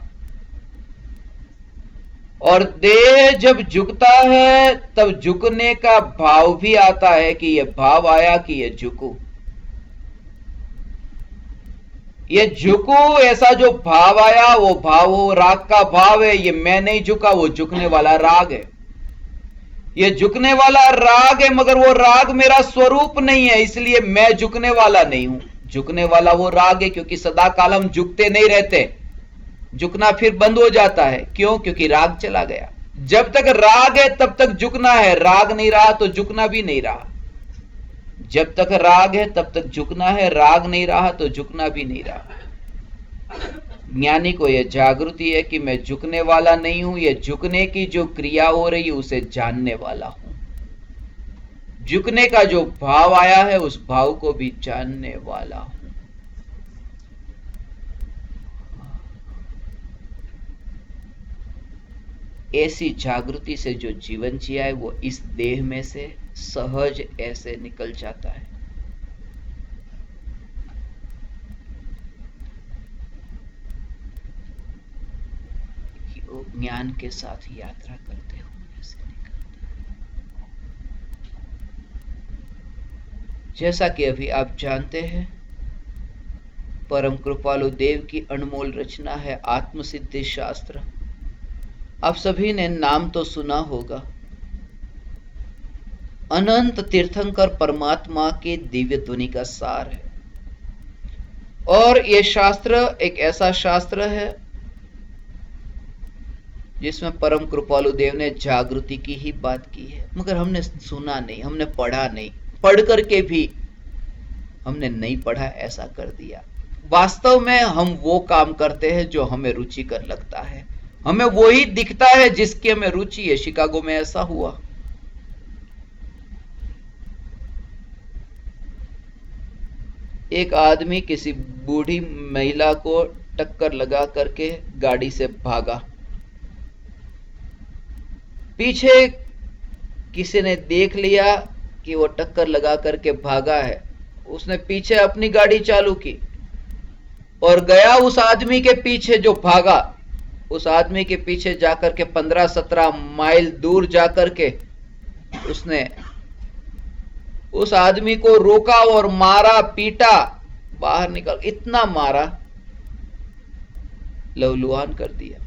और देह जब झुकता है तब झुकने का भाव भी आता है कि ये भाव आया कि ये झुकू, ये झुकू, ऐसा जो भाव आया वो भाव, वो राग का भाव है। ये मैं नहीं झुका, वो झुकने वाला राग है। ये झुकने वाला राग है, मगर वो राग मेरा स्वरूप नहीं है, इसलिए मैं झुकने वाला नहीं हूं। झुकने वाला वो राग है, क्योंकि सदा काल हम झुकते नहीं रहते, झुकना फिर बंद हो जाता है। क्यों? क्योंकि राग चला गया। जब तक राग है तब तक झुकना है, राग नहीं रहा तो झुकना भी नहीं रहा। जब तक राग है तब तक झुकना है, राग नहीं रहा तो झुकना भी नहीं रहा। ज्ञानी को यह जागृति है कि मैं झुकने वाला नहीं हूं, यह झुकने की जो क्रिया हो रही है उसे जानने वाला हूं। झुकने का जो भाव आया है उस भाव को भी जानने वाला हूं। ऐसी जागृति से जो जीवन जिया है वो इस देह में से सहज ऐसे निकल जाता है। तो ज्ञान के साथ यात्रा करते हुए ऐसे निकलता है। जैसा कि अभी आप जानते हैं, परम कृपालु देव की अनमोल रचना है आत्मसिद्धि शास्त्र। आप सभी ने नाम तो सुना होगा। अनंत तीर्थंकर परमात्मा के दिव्य ध्वनि का सार है। और ये शास्त्र एक ऐसा शास्त्र है जिसमें परम कृपालु देव ने जागृति की ही बात की है, मगर हमने सुना नहीं, हमने पढ़ा नहीं, पढ़ करके भी हमने नहीं पढ़ा, ऐसा कर दिया। वास्तव में हम वो काम करते हैं जो हमें रुचिकर लगता है, हमें वो ही दिखता है जिसकी हमें रुचि है। शिकागो में ऐसा हुआ। एक आदमी किसी बूढ़ी महिला को टक्कर लगा करके गाड़ी से भागा। पीछे किसी ने देख लिया कि वो टक्कर लगा करके भागा है, उसने पीछे अपनी गाड़ी चालू की और गया उस आदमी के पीछे जो भागा। उस आदमी के पीछे जाकर के 15-17 माइल दूर जाकर के उसने उस आदमी को रोका और मारा, पीटा, बाहर निकल, इतना मारा, लहूलुहान कर दिया।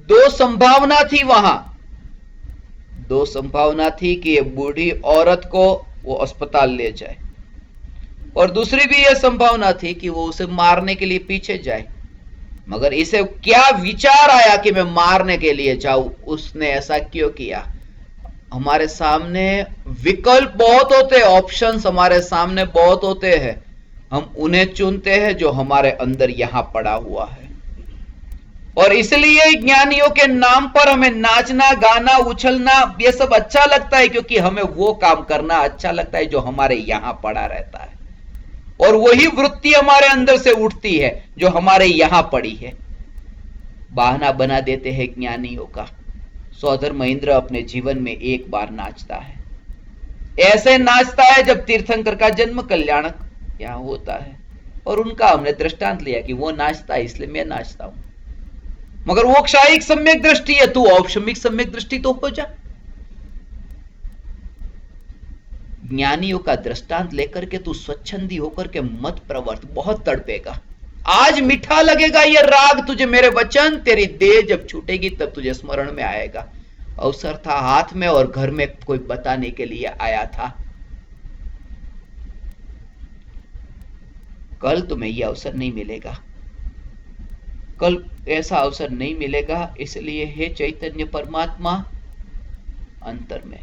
दो संभावना थी वहां। दो संभावना थी कि ये बूढ़ी औरत को वो अस्पताल ले जाए, और दूसरी भी यह संभावना थी कि वो उसे मारने के लिए पीछे जाए। मगर इसे क्या विचार आया कि मैं मारने के लिए जाऊं? उसने ऐसा क्यों किया? हमारे सामने विकल्प बहुत होते हैं, ऑप्शंस हमारे सामने बहुत होते हैं, हम उन्हें चुनते हैं जो हमारे अंदर यहां पड़ा हुआ है। और इसलिए ज्ञानियों के नाम पर हमें नाचना, गाना, उछलना ये सब अच्छा लगता है, क्योंकि हमें वो काम करना अच्छा लगता है जो हमारे यहां पड़ा रहता है, और वही वृत्ति हमारे अंदर से उठती है जो हमारे यहां पड़ी है। बहाना बना देते हैं ज्ञानियों का। सौधर महेंद्र अपने जीवन में एक बार नाचता है, ऐसे नाचता है जब तीर्थंकर का जन्म कल्याणक यहां होता है, और उनका हमने दृष्टांत लिया कि वो नाचता है इसलिए मैं नाचता हूं। मगर वो क्षायिक सम्यक दृष्टि है, तू औपशमिक सम्यक दृष्टि तो हो जा। ज्ञानियों का दृष्टांत लेकर के तू स्वच्छंदी होकर के मत प्रवर्त, बहुत तड़पेगा। आज मीठा लगेगा ये राग तुझे, मेरे वचन, तेरी देह जब छूटेगी तब तुझे स्मरण में आएगा। अवसर था हाथ में और घर में कोई बताने के लिए आया था। कल तुम्हें यह अवसर नहीं मिलेगा, कल ऐसा अवसर नहीं मिलेगा। इसलिए हे चैतन्य परमात्मा, अंतर में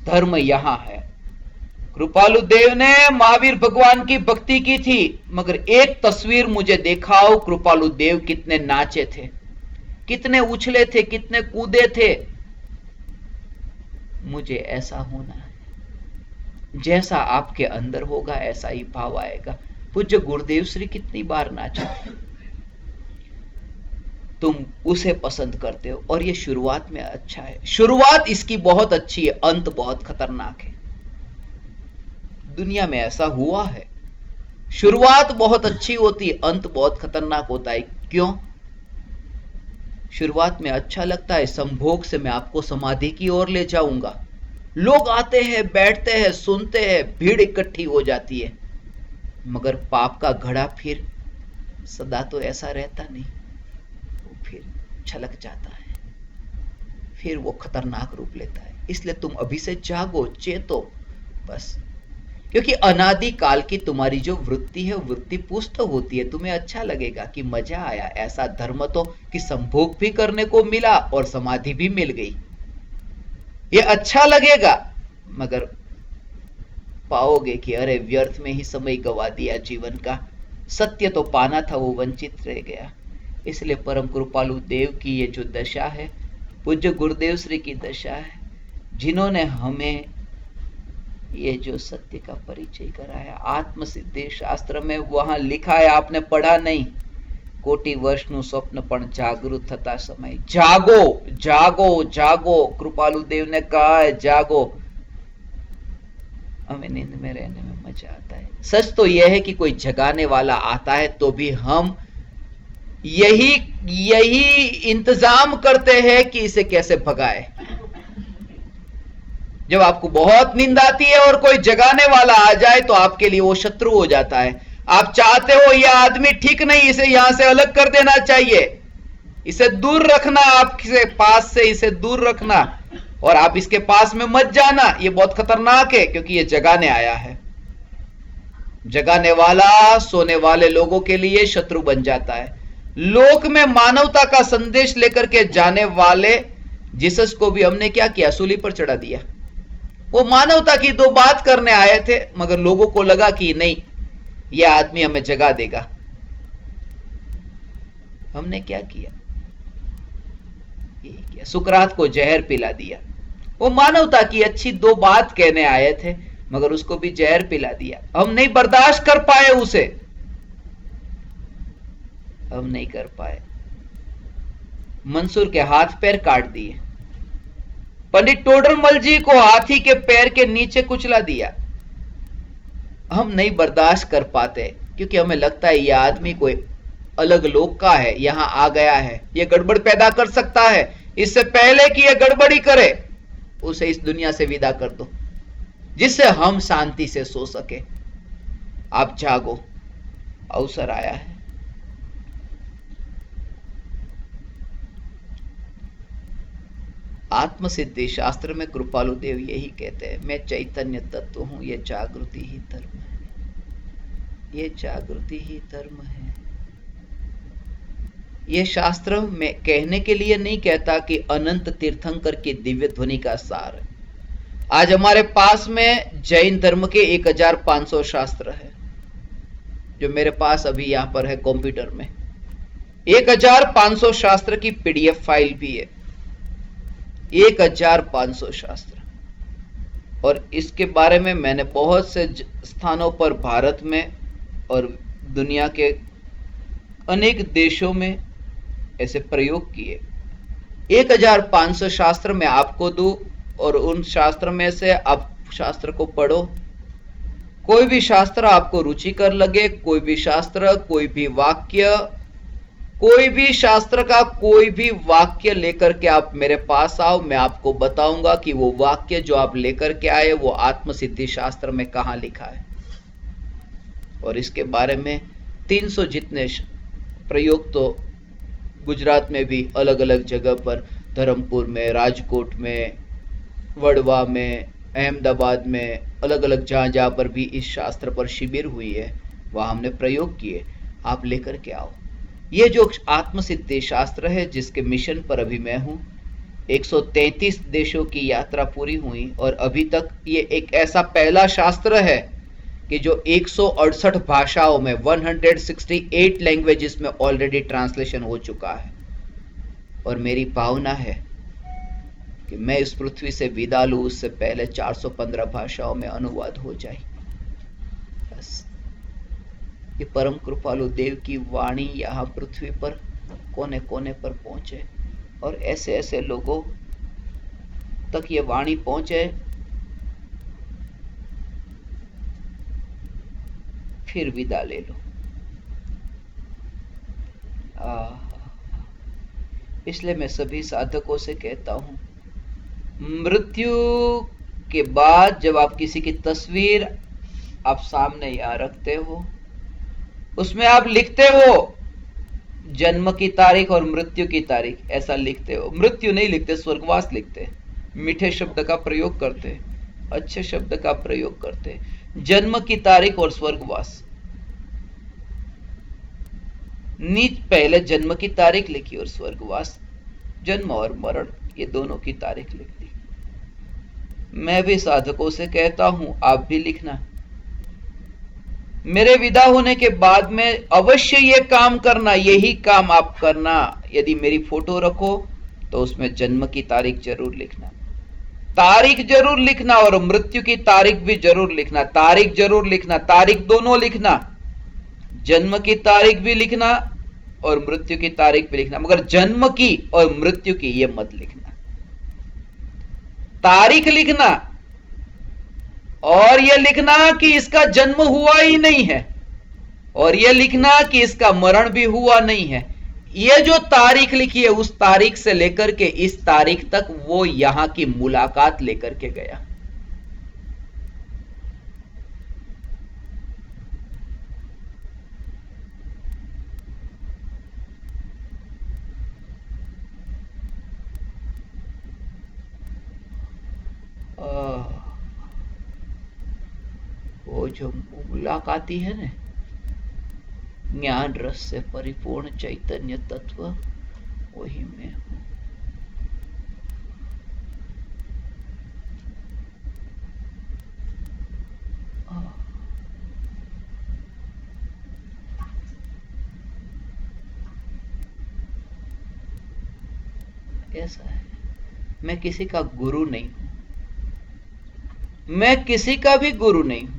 धर्म यहां है। कृपालु देव ने महावीर भगवान की भक्ति की थी, मगर एक तस्वीर मुझे दिखाओ, कृपालु देव कितने नाचे थे, कितने उछले थे, कितने कूदे थे। मुझे ऐसा होना है। जैसा आपके अंदर होगा ऐसा ही भाव आएगा। पूज्य गुरुदेव श्री कितनी बार नाचे, तुम उसे पसंद करते हो, और ये शुरुआत में अच्छा है। शुरुआत इसकी बहुत अच्छी है, अंत बहुत खतरनाक है। दुनिया में ऐसा हुआ है, शुरुआत बहुत अच्छी होती है, अंत बहुत खतरनाक होता है। क्यों? शुरुआत में अच्छा लगता है, संभोग से मैं आपको समाधि की ओर ले जाऊंगा, लोग आते हैं, बैठते हैं, सुनते हैं, भीड़ इकट्ठी हो जाती है। मगर पाप का घड़ा फिर सदा तो ऐसा रहता नहीं, वो फिर छलक जाता है, फिर वो खतरनाक रूप लेता है। इसलिए तुम अभी से जागो, चेतो बस। क्योंकि अनादि काल की तुम्हारी जो वृत्ति है, वृत्ति पुष्ट होती है। तुम्हें अच्छा लगेगा कि मजा आया, ऐसा धर्म तो कि संभोग भी करने को मिला और समाधि भी मिल गई, ये अच्छा लगेगा। मगर पाओगे कि अरे व्यर्थ में ही समय गवा दिया जीवन का, सत्य तो पाना था, वो वंचित रह गया। इसलिए परम कृपालु देव की ये जो दशा है, पूज्य गुरुदेव श्री की दशा है, जिन्होंने हमें ये जो सत्य का परिचय कराया। आत्मसिद्धि शास्त्र में वहां लिखा है, आपने पढ़ा नहीं, कोटि वर्षનું स्वप्न પણ जागृत થતા समय। जागो जागो जागो, कृपालु देव ने कहा है जागो। हमें नींद में रहने में मजा आता है। सच तो यह है कि कोई जगाने वाला आता है तो भी हम यही यही इंतजाम करते हैं कि इसे कैसे भगाए। जब आपको बहुत नींद आती है और कोई जगाने वाला आ जाए तो आपके लिए वो शत्रु हो जाता है। आप चाहते हो यह आदमी ठीक नहीं, इसे यहां से अलग कर देना चाहिए, इसे दूर रखना, आपके पास से इसे दूर रखना, और आप इसके पास में मत जाना, ये बहुत खतरनाक है, क्योंकि ये जगाने आया है। जगाने वाला सोने वाले लोगों के लिए शत्रु बन जाता है। लोक में मानवता का संदेश लेकर के जाने वाले जीसस को भी हमने क्या किया? सूली पर चढ़ा दिया। वो मानवता की दो बात करने आए थे, मगर लोगों को लगा कि नहीं, यह आदमी हमें जगा देगा। हमने क्या किया? ये किया, सुकरात को जहर पिला दिया। वो मानवता की अच्छी दो बात कहने आए थे, मगर उसको भी जहर पिला दिया। हम नहीं बर्दाश्त कर पाए उसे, हम नहीं कर पाए। मंसूर के हाथ पैर काट दिए। पंडित टोडरमल जी को हाथी के पैर के नीचे कुचला दिया। हम नहीं बर्दाश्त कर पाते, क्योंकि हमें लगता है यह आदमी कोई अलग लोक का है, यहां आ गया है, यह गड़बड़ पैदा कर सकता है। इससे पहले कि यह गड़बड़ी करे, उसे इस दुनिया से विदा कर दो, जिससे हम शांति से सो सके। आप जागो, अवसर आया है। आत्मसिद्धि शास्त्र में कृपालु देव यही कहते हैं, मैं चैतन्य तत्व हूं, यह जागृति ही धर्म है, यह जागृति ही धर्म है। यह शास्त्र में कहने के लिए नहीं कहता कि अनंत तीर्थंकर की दिव्य ध्वनि का सार है। आज हमारे पास में जैन धर्म के 1500 शास्त्र है, जो मेरे पास अभी यहां पर है कंप्यूटर में। 1500 शास्त्र की पीडीएफ फाइल भी है, 1500 शास्त्र। और इसके बारे में मैंने बहुत से स्थानों पर भारत में और दुनिया के अनेक देशों में ऐसे प्रयोग किए। 1500 शास्त्र मैं आपको दूं और उन शास्त्र में से आप शास्त्र को पढ़ो। कोई भी शास्त्र आपको रुचिकर लगे, कोई भी शास्त्र, कोई भी वाक्य, कोई भी शास्त्र का कोई भी वाक्य लेकर के आप मेरे पास आओ, मैं आपको बताऊंगा कि वो वाक्य जो आप लेकर के आए वो आत्मसिद्धि शास्त्र में कहां लिखा है। और इसके बारे में 300 जितने प्रयोग तो गुजरात में भी अलग अलग जगह पर, धर्मपुर में, राजकोट में, वडवा में, अहमदाबाद में, अलग अलग जहां जहां पर भी इस शास्त्र पर शिविर हुई है, वहां हमने प्रयोग किए। आप लेकर के आओ। ये जो आत्मसिद्धि शास्त्र है, जिसके मिशन पर अभी मैं हूं, 133 देशों की यात्रा पूरी हुई और अभी तक ये एक ऐसा पहला शास्त्र है कि जो 168 भाषाओं में 168 लैंग्वेजेस में ऑलरेडी ट्रांसलेशन हो चुका है। और मेरी भावना है कि मैं इस पृथ्वी से विदा लूं उससे पहले 415 भाषाओं में अनुवाद हो जाए। बस ये परम कृपालु देव की वाणी यहाँ पृथ्वी पर कोने कोने पर पहुंचे और ऐसे ऐसे लोगों तक ये वाणी पहुंचे, फिर विदा ले लो। इसलिए मैं सभी साधकों से कहता हूं, मृत्यु के बाद जब आप किसी की तस्वीर आप सामने यहाँ रखते हो, उसमें आप लिखते हो जन्म की तारीख और मृत्यु की तारीख, ऐसा लिखते हो। मृत्यु नहीं लिखते, स्वर्गवास लिखते। मीठे शब्द का प्रयोग करते, अच्छे शब्द का प्रयोग करते। जन्म की तारीख और स्वर्गवास। नीच पहले जन्म की तारीख लिखी और स्वर्गवास, जन्म और मरण, ये दोनों की तारीख लिख दी। मैं भी साधकों से कहता हूं, आप भी लिखना। मेरे विदा होने के बाद में अवश्य ये काम करना, यही काम आप करना। यदि मेरी फोटो रखो तो उसमें जन्म की तारीख जरूर लिखना, तारीख जरूर लिखना, और मृत्यु की तारीख भी जरूर लिखना। तारीख जरूर लिखना, तारीख दोनों लिखना, जन्म की तारीख भी लिखना और मृत्यु की तारीख भी लिखना, मगर जन्म की और मृत्यु की ये मत लिखना। तारीख लिखना और यह लिखना कि इसका जन्म हुआ ही नहीं है, और यह लिखना कि इसका मरण भी हुआ नहीं है। ये जो तारीख लिखी है उस तारीख से लेकर के इस तारीख तक वो यहां की मुलाकात लेकर के गया। वो जो मुलाकाती है ना, ज्ञान रस से परिपूर्ण चैतन्य तत्व, वही मैं हूं। ऐसा है, मैं किसी का गुरु नहीं हूं, मैं किसी का भी गुरु नहीं हूं।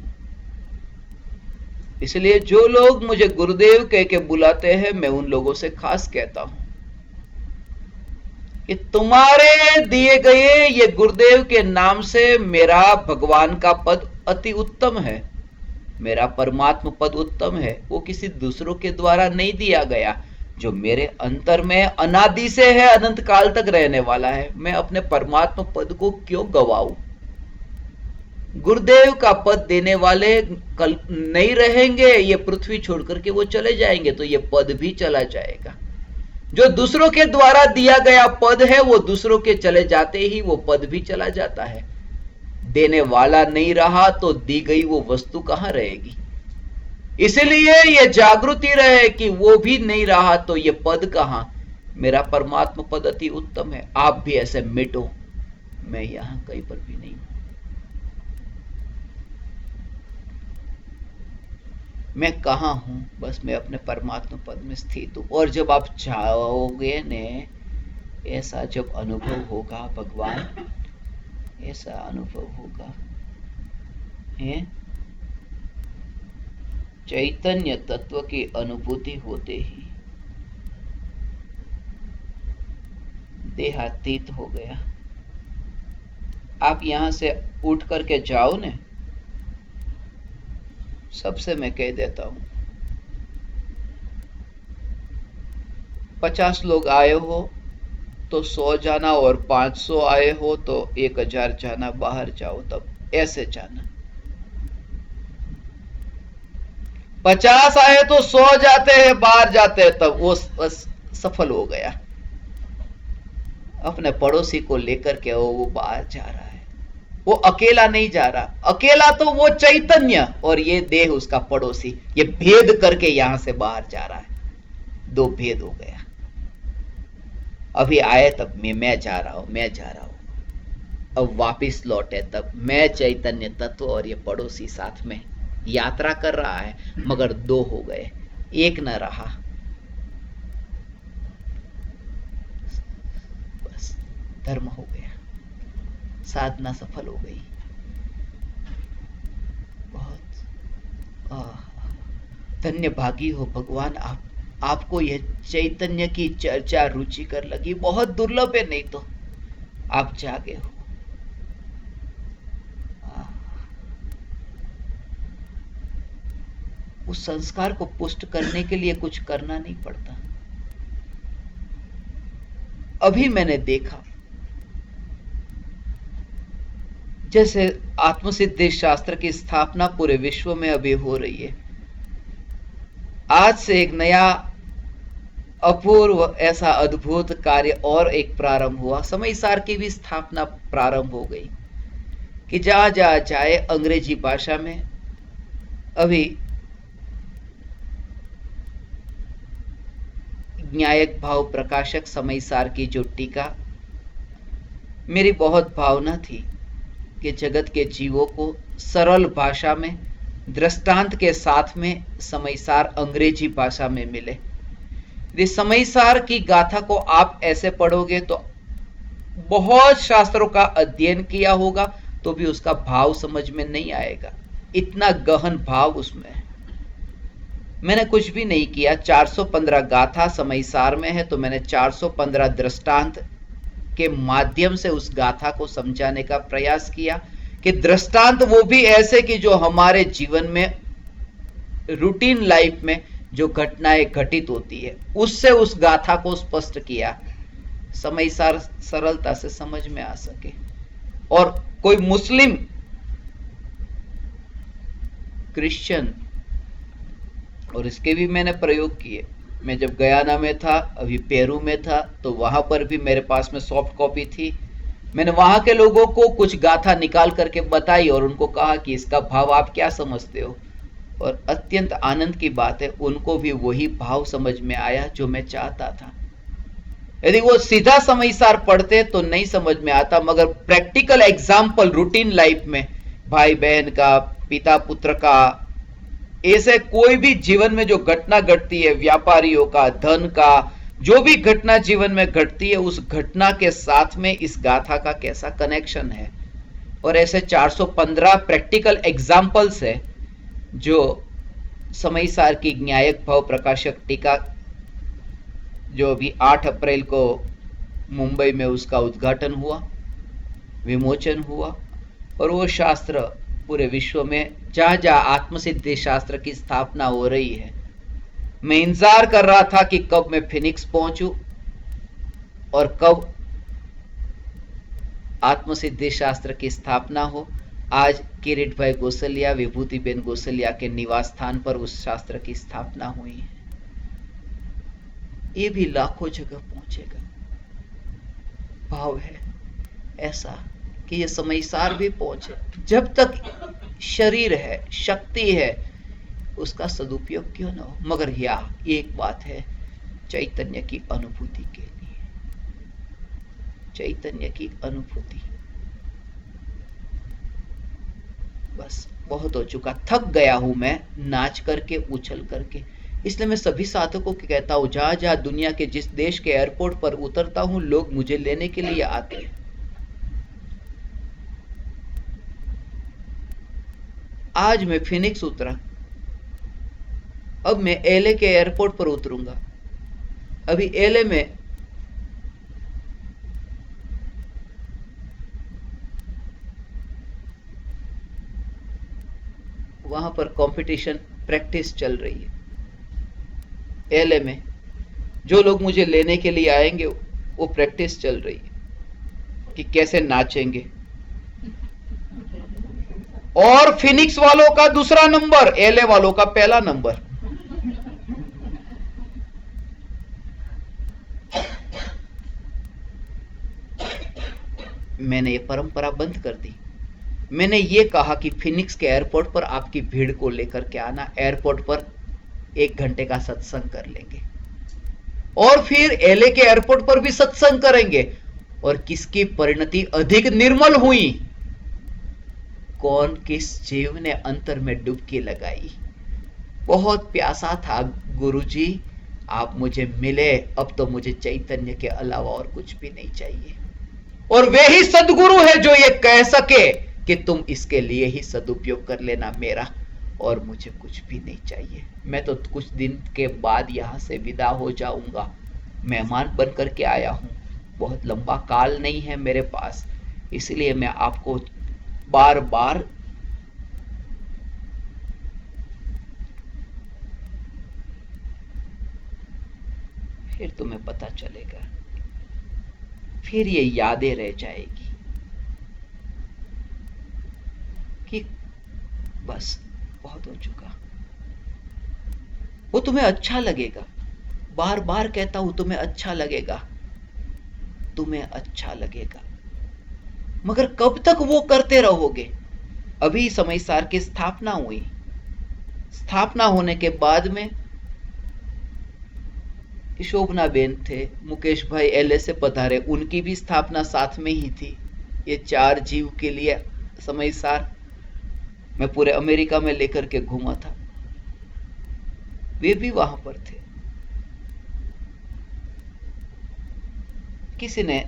इसलिए जो लोग मुझे गुरुदेव कह के बुलाते हैं, मैं उन लोगों से खास कहता हूं कि तुम्हारे दिए गए ये गुरुदेव के नाम से मेरा भगवान का पद अति उत्तम है, मेरा परमात्मा पद उत्तम है। वो किसी दूसरों के द्वारा नहीं दिया गया, जो मेरे अंतर में अनादि से है, अनंत काल तक रहने वाला है। मैं अपने परमात्मा पद को क्यों गवाऊं? गुरुदेव का पद देने वाले कल नहीं रहेंगे, ये पृथ्वी छोड़ करके वो चले जाएंगे, तो ये पद भी चला जाएगा। जो दूसरों के द्वारा दिया गया पद है, वो दूसरों के चले जाते ही वो पद भी चला जाता है। देने वाला नहीं रहा तो दी गई वो वस्तु कहां रहेगी? इसलिए ये जागृति रहे कि वो भी नहीं रहा तो ये पद कहां? मेरा परमात्मा पद अति उत्तम है। आप भी ऐसे मिटो, मैं यहां कहीं पर भी नहीं हूं। मैं कहां हूं? बस मैं अपने परमात्मा पद में स्थित हूं। और जब आप चाहोगे ने, ऐसा जब अनुभव होगा भगवान, ऐसा अनुभव होगा है, चैतन्य तत्व की अनुभूति होते ही देहातीत हो गया। आप यहां से उठ करके जाओ ने, सबसे मैं कह देता हूं, 50 लोग आए हो तो 100 जाना, और 500 आए हो तो 1000 जाना। बाहर जाओ तब ऐसे जाना। 50 आए तो 100 जाते हैं, बाहर जाते हैं, तब वो बस सफल हो गया। अपने पड़ोसी को लेकर के वो बाहर जा रहा है, वो अकेला नहीं जा रहा। अकेला तो वो चैतन्य और ये देह उसका पड़ोसी, ये भेद करके यहां से बाहर जा रहा है। 2 भेद हो गया। अभी आए तब मैं जा रहा हूं, मैं जा रहा हूं। अब वापिस लौटे तब मैं चैतन्य तत्व और ये पड़ोसी साथ में यात्रा कर रहा है, मगर 2 हो गए, 1 न रहा। बस धर्म हो गया, साधना सफल हो गई। बहुत धन्य भागी हो भगवान आप। आपको यह चैतन्य की चर्चा रुचिकर लगी, बहुत दुर्लभ है, नहीं तो आप जागे हो। उस संस्कार को पुष्ट करने के लिए कुछ करना नहीं पड़ता। अभी मैंने देखा, जैसे आत्मसिद्धि शास्त्र की स्थापना पूरे विश्व में अभी हो रही है, आज से एक नया अपूर्व ऐसा अद्भुत कार्य और एक प्रारंभ हुआ। समयसार की भी स्थापना प्रारंभ हो गई कि जहां जहां जाए अंग्रेजी भाषा में। अभी न्यायक भाव प्रकाशक समयसार की जो टीका, मेरी बहुत भावना थी कि जगत के जीवों को सरल भाषा में दृष्टांत के साथ में समयसार अंग्रेजी भाषा में मिले। यदि समयसार की गाथा को आप ऐसे पढ़ोगे तो बहुत शास्त्रों का अध्ययन किया होगा तो भी उसका भाव समझ में नहीं आएगा, इतना गहन भाव उसमें है। मैंने कुछ भी नहीं किया, 415 गाथा समयसार में है, तो मैंने 415 दृष्टांत के माध्यम से उस गाथा को समझाने का प्रयास किया कि दृष्टांत वो भी ऐसे कि जो हमारे जीवन में रूटीन लाइफ में जो घटनाएं घटित होती है, उससे उस गाथा को स्पष्ट किया, समय सरलता से समझ में आ सके। और कोई मुस्लिम, क्रिश्चियन, और इसके भी मैंने प्रयोग किए। मैं जब गयाना में था, अभी पेरू में था, तो वहां पर भी मेरे पास में सॉफ्ट कॉपी थी। मैंने वहां के लोगों को कुछ गाथा निकाल करके बताई और उनको कहा कि इसका भाव आप क्या समझते हो, और अत्यंत आनंद की बात है, उनको भी वही भाव समझ में आया जो मैं चाहता था। यदि वो सीधा समयसार पढ़ते तो नहीं समझ में आता, मगर प्रैक्टिकल एग्जाम्पल रूटीन लाइफ में, भाई बहन का, पिता पुत्र का, ऐसे कोई भी जीवन में जो घटना घटती है, व्यापारियों का, धन का, जो भी घटना जीवन में घटती है, उस घटना के साथ में इस गाथा का कैसा कनेक्शन है। और ऐसे 415 प्रैक्टिकल एग्जाम्पल्स है जो समयसार की न्यायिक भाव प्रकाशक टीका, जो अभी 8 अप्रैल को मुंबई में उसका उद्घाटन हुआ, विमोचन हुआ, और वो शास्त्र पूरे विश्व में जहां जहां आत्मसिद्धि शास्त्र की स्थापना हो रही है, मैं इंतजार कर रहा था कि कब मैं फिनिक्स पहुंचूं और कब आत्मसिद्धि शास्त्र की स्थापना हो। आज किरीट भाई गोसलिया, विभूति बेन गोसलिया के निवास स्थान पर उस शास्त्र की स्थापना हुई है। ये भी लाखों जगह पहुंचेगा। भाव है ऐसा कि ये समयसार भी पहुंचे। जब तक शरीर है, शक्ति है, उसका सदुपयोग क्यों ना हो। मगर एक बात है, चैतन्य की अनुभूति के लिए, चैतन्य की अनुभूति। बस बहुत हो चुका, थक गया हूं मैं नाच करके, उछल करके। इसलिए मैं सभी साधकों को कहता हूं, जहां जहां दुनिया के जिस देश के एयरपोर्ट पर उतरता हूं, लोग मुझे लेने के लिए आते हैं। आज मैं फिनिक्स उतरा, अब मैं एलए के एयरपोर्ट पर उतरूंगा। अभी एलए में वहां पर कंपटीशन प्रैक्टिस चल रही है। एलए में जो लोग मुझे लेने के लिए आएंगे, वो प्रैक्टिस चल रही है कि कैसे नाचेंगे। और फिनिक्स वालों का दूसरा नंबर, एलए वालों का पहला नंबर। मैंने ये परंपरा बंद कर दी। मैंने ये कहा कि फिनिक्स के एयरपोर्ट पर आपकी भीड़ को लेकर के आना, एयरपोर्ट पर 1 घंटे का सत्संग कर लेंगे, और फिर एलए के एयरपोर्ट पर भी सत्संग करेंगे। और किसकी परिणति अधिक निर्मल हुई, कौन किस जीव ने अंतर में डुबकी लगाई। बहुत प्यासा था गुरुजी, आप मुझे मिले, अब तो मुझे चैतन्य के अलावा और कुछ भी नहीं चाहिए। और वे ही सदगुरु है जो ये कह सके कि तुम इसके लिए ही सदुपयोग कर लेना मेरा, और मुझे कुछ भी नहीं चाहिए। मैं तो कुछ दिन के बाद यहां से विदा हो जाऊंगा, मेहमान बन करके आया हूं, बहुत लंबा काल नहीं है मेरे पास, इसलिए मैं आपको बार बार फिर तुम्हें पता चलेगा, फिर ये यादें रह जाएगी कि बस बहुत हो चुका। वो तुम्हें अच्छा लगेगा, बार बार कहता हूं, तुम्हें अच्छा लगेगा, तुम्हें अच्छा लगेगा। मगर कब तक वो करते रहोगे। अभी समयसार की स्थापना हुई, स्थापना होने के बाद में शोभना बेन थे, मुकेश भाई एलए से पधारे, उनकी भी स्थापना साथ में ही थी। ये 4 जीव के लिए समयसार मैं पूरे अमेरिका में लेकर के घूमा था, वे भी वहां पर थे। किसी ने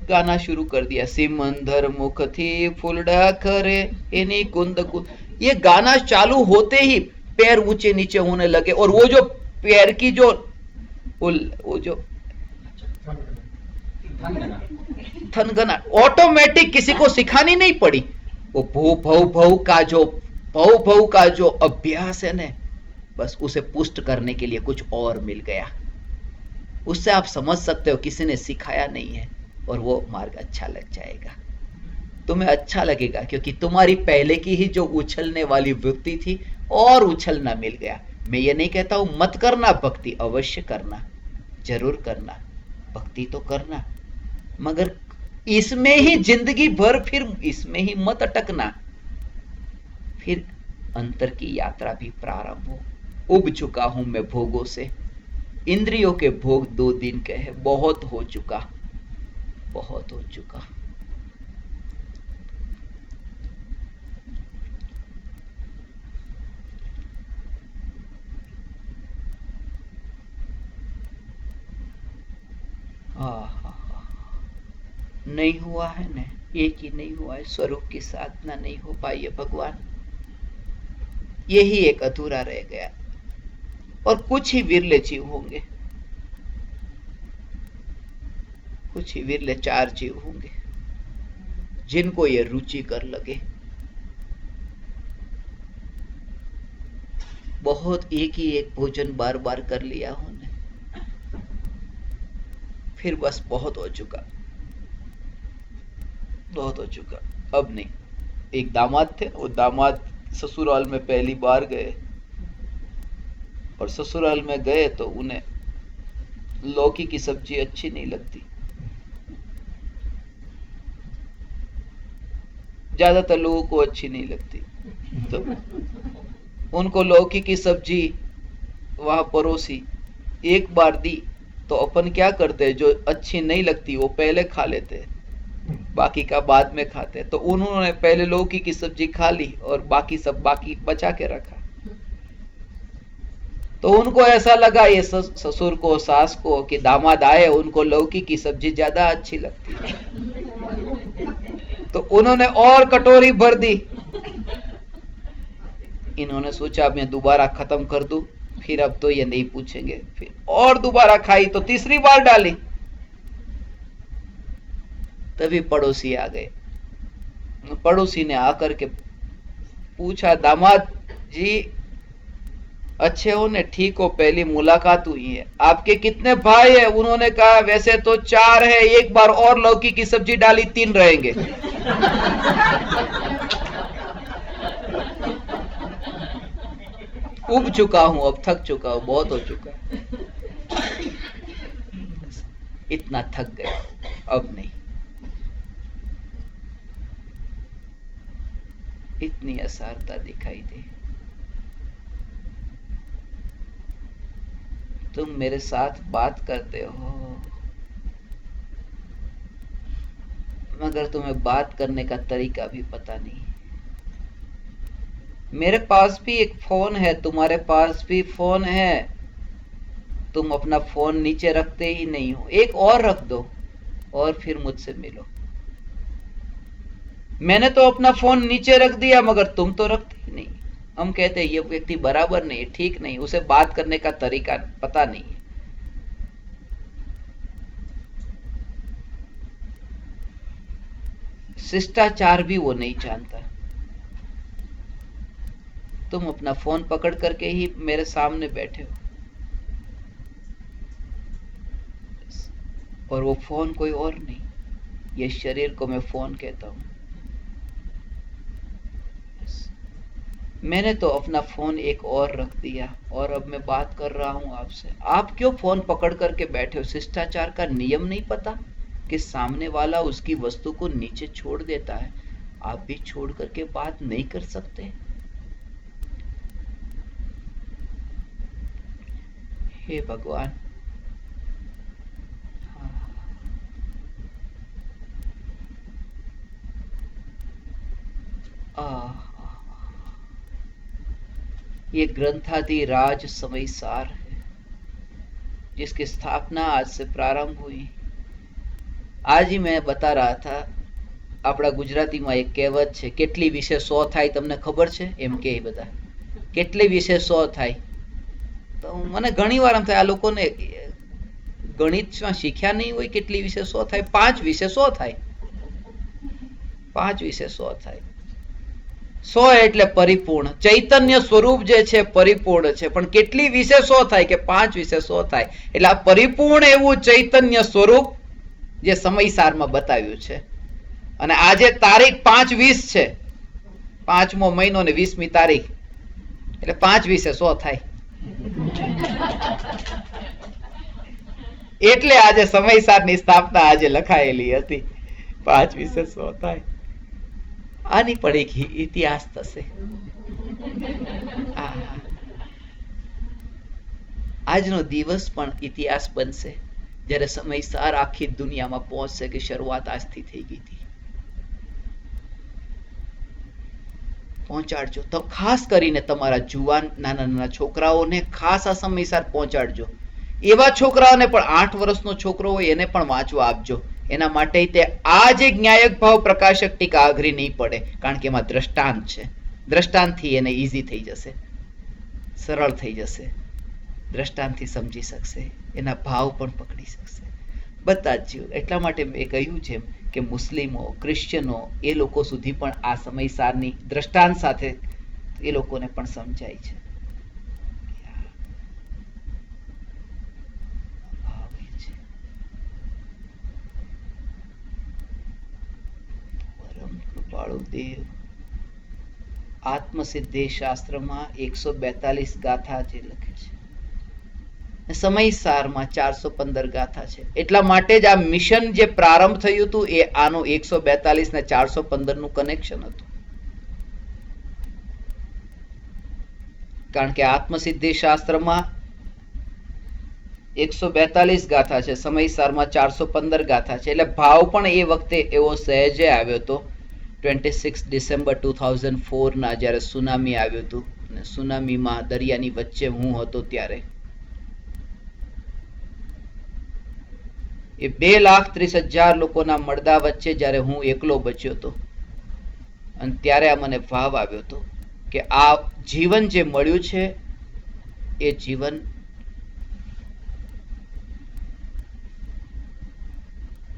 गाना शुरू कर दिया, सिमंदर मुख थी फुलडा करे एनी कुंद कुंद। ये गाना चालू होते ही पैर ऊंचे नीचे होने लगे, और वो जो पैर की जो वो जो थनगना ऑटोमेटिक, किसी को सिखानी नहीं पड़ी। वो भौ भौ भौ का जो अभ्यास है ना, बस उसे पुष्ट करने के लिए कुछ और मिल गया। उससे आप समझ सकते हो किसी ने सिखाया नहीं है, और वो मार्ग अच्छा लग जाएगा, तुम्हें अच्छा लगेगा, क्योंकि तुम्हारी पहले की ही जो उछलने वाली वृत्ति थी और उछलना मिल गया। मैं ये नहीं कहता हूं मत करना भक्ति, अवश्य करना, जरूर करना, भक्ति तो करना, मगर इसमें ही जिंदगी भर फिर इसमें ही मत अटकना। फिर अंतर की यात्रा भी प्रारंभ हो। उब चुका हूं मैं भोगों से, इंद्रियों के भोग 2 दिन के हैं, बहुत हो चुका, बहुत हो चुका। नहीं हुआ है न, एक ही नहीं हुआ है, स्वरूप की साधना नहीं हो पाई है भगवान, यही एक अधूरा रह गया। और कुछ ही विरले जीव होंगे, कुछ ही विरले 4 जीव होंगे जिनको ये रुचि कर लगे। बहुत एक ही एक भोजन बार बार कर लिया होने, फिर बस बहुत हो चुका, बहुत हो चुका, अब नहीं। एक दामाद थे, वो दामाद ससुराल में पहली बार गए, और ससुराल में गए तो उन्हें लौकी की सब्जी अच्छी नहीं लगती। ज्यादातर लोगों को अच्छी नहीं लगती, तो उनको लौकी की सब्जी वहां परोसी, एक बार दी तो अपन क्या करते, जो अच्छी नहीं लगती वो पहले खा लेते, बाकी का बाद में खाते। तो उन्होंने पहले लौकी की सब्जी खा ली और बाकी सब बाकी बचा के रखा। तो उनको ऐसा लगा, ये ससुर को, सास को, कि दामाद आए उनको लौकी की सब्जी ज्यादा अच्छी लगती है, तो उन्होंने और कटोरी भर दी। इन्होंने सोचा मैं दोबारा खत्म कर दूं, फिर अब तो ये नहीं पूछेंगे, फिर और दोबारा खाई तो तीसरी बार डाली। तभी पड़ोसी आ गए। पड़ोसी ने आकर के पूछा, दामाद जी अच्छे हो ने, ठीक हो, पहली मुलाकात हुई है, आपके कितने भाई है? उन्होंने कहा वैसे तो 4 है, एक बार और लौकी की सब्जी डाली 3 रहेंगे। उब चुका हूं, अब थक चुका हूं, बहुत हो चुका, इतना थक गए, अब नहीं। इतनी असारता दिखाई दे। तुम मेरे साथ बात करते हो, मगर तुम्हें बात करने का तरीका भी पता नहीं। मेरे पास भी एक फोन है, तुम्हारे पास भी फोन है, तुम अपना फोन नीचे रखते ही नहीं हो, एक और रख दो और फिर मुझसे मिलो। मैंने तो अपना फोन नीचे रख दिया, मगर तुम तो रखते ही नहीं। हम कहते हैं ये व्यक्ति बराबर नहीं, ठीक नहीं, उसे बात करने का तरीका पता नहीं है। शिष्टाचार भी वो नहीं जानता। तुम अपना फोन पकड़ करके ही मेरे सामने बैठे हो, और वो फोन कोई और नहीं, ये शरीर को मैं फोन कहता हूं। मैंने तो अपना फोन एक और रख दिया, और अब मैं बात कर रहा हूं आपसे। आप क्यों फोन पकड़ करके बैठे हो? शिष्टाचार का नियम नहीं पता कि सामने वाला उसकी वस्तु को नीचे छोड़ देता है, आप भी छोड़ करके बात नहीं कर सकते? हे भगवान, ये ग्रंथादि राज समय सार है, जिसकी स्थापना आज से प्रारंभ हुई। आज ही मैं बता रहा था, આપણા ગુજરાતીમાં એક કહેવત છે, કેટલી વિશે 100 થાય તમને ખબર છે? એમ કે બધા કેટલી વિશે 100 થાય? તો મને ઘણી વાર એમ થાય આ લોકોને ગણિતમાં શીખ્યા નહીં હોય, કેટલી વિશે 100 થાય? 5 વિશે 100 થાય, 5 વિશે 100 થાય। સો એટલે પરિપૂર્ણ. ચૈતન્ય સ્વરૂપ જે છે પરિપૂર્ણ છે, પણ કેટલી વિશે 100 થાય કે 5 વિશે 100 થાય. એટલે આ પરિપૂર્ણ એવું ચૈતન્ય સ્વરૂપ જે સમયસારમાં બતાવ્યું છે. અને આજે તારીખ 5/20 છે, 5મો મહિનો ને 20મી તારીખ, એટલે 5 વિશે 100 થાય. એટલે આજે સમયસારની સ્થાપના આજે લખાયેલી હતી, 5 વિશે 100 થાય. આની પણ એક ઇતિહાસ થશે. આજનો દિવસ પણ ઇતિહાસ બનશે જ્યારે સમયસાર આખી દુનિયામાં પહોંચશે કે શરૂઆત આજથી થઈ ગઈ હતી. પહોંચાડજો તો ખાસ કરીને તમારા જુવાન નાના નાના છોકરાઓને ખાસ આ સમયસાર પહોંચાડજો. એવા છોકરાઓને પણ 8 વર્ષનો છોકરો હોય એને પણ વાંચવા આપજો. એના માટે તે આ જે ન્યાયક ભાવ પ્રકાશક ટીકા અઘરી નહીં પડે, કારણ કે એમાં દ્રષ્ટાંત છે. દ્રષ્ટાંતથી એને ઈઝી થઈ જશે, સરળ થઈ જશે. દ્રષ્ટાંતથી સમજી શકશે, એના ભાવ પણ પકડી શકશે બધા જ જીવ. એટલા માટે મેં કહ્યું છે કે મુસ્લિમો, ક્રિશ્ચનો એ લોકો સુધી પણ આ સમયસારની દ્રષ્ટાંત સાથે એ લોકોને પણ સમજાય છે. દેવ આત્મસિદ્ધિ શાસ્ત્રમાં 142 ગાથા જે લખે છે, સમયસારમાં 415 ગાથા છે. એટલા માટે જ આ મિશન જે પ્રારંભ થયું હતું એ આનું 142 ને 415 નું કનેક્શન હતું. કારણ કે આત્મસિદ્ધિ શાસ્ત્રમાં 142 ગાથા છે, સમયસારમાં 415 ગાથા છે. એટલે ભાવ પણ એ વખતે એવો સહેજે આવ્યો હતો 26 ડિસેમ્બર 2004 ના જ્યારે સુનામી આવ્યું હતું, અને સુનામીમાં દરિયાની વચ્ચે હું હતો ત્યારે એ 2,30,000 લોકોના મળદા વચ્ચે જ્યારે હું એકલો બચ્યો હતો, અને ત્યારે આ મને ભાવ આવ્યો હતો કે આ જીવન જે મળ્યું છે એ જીવન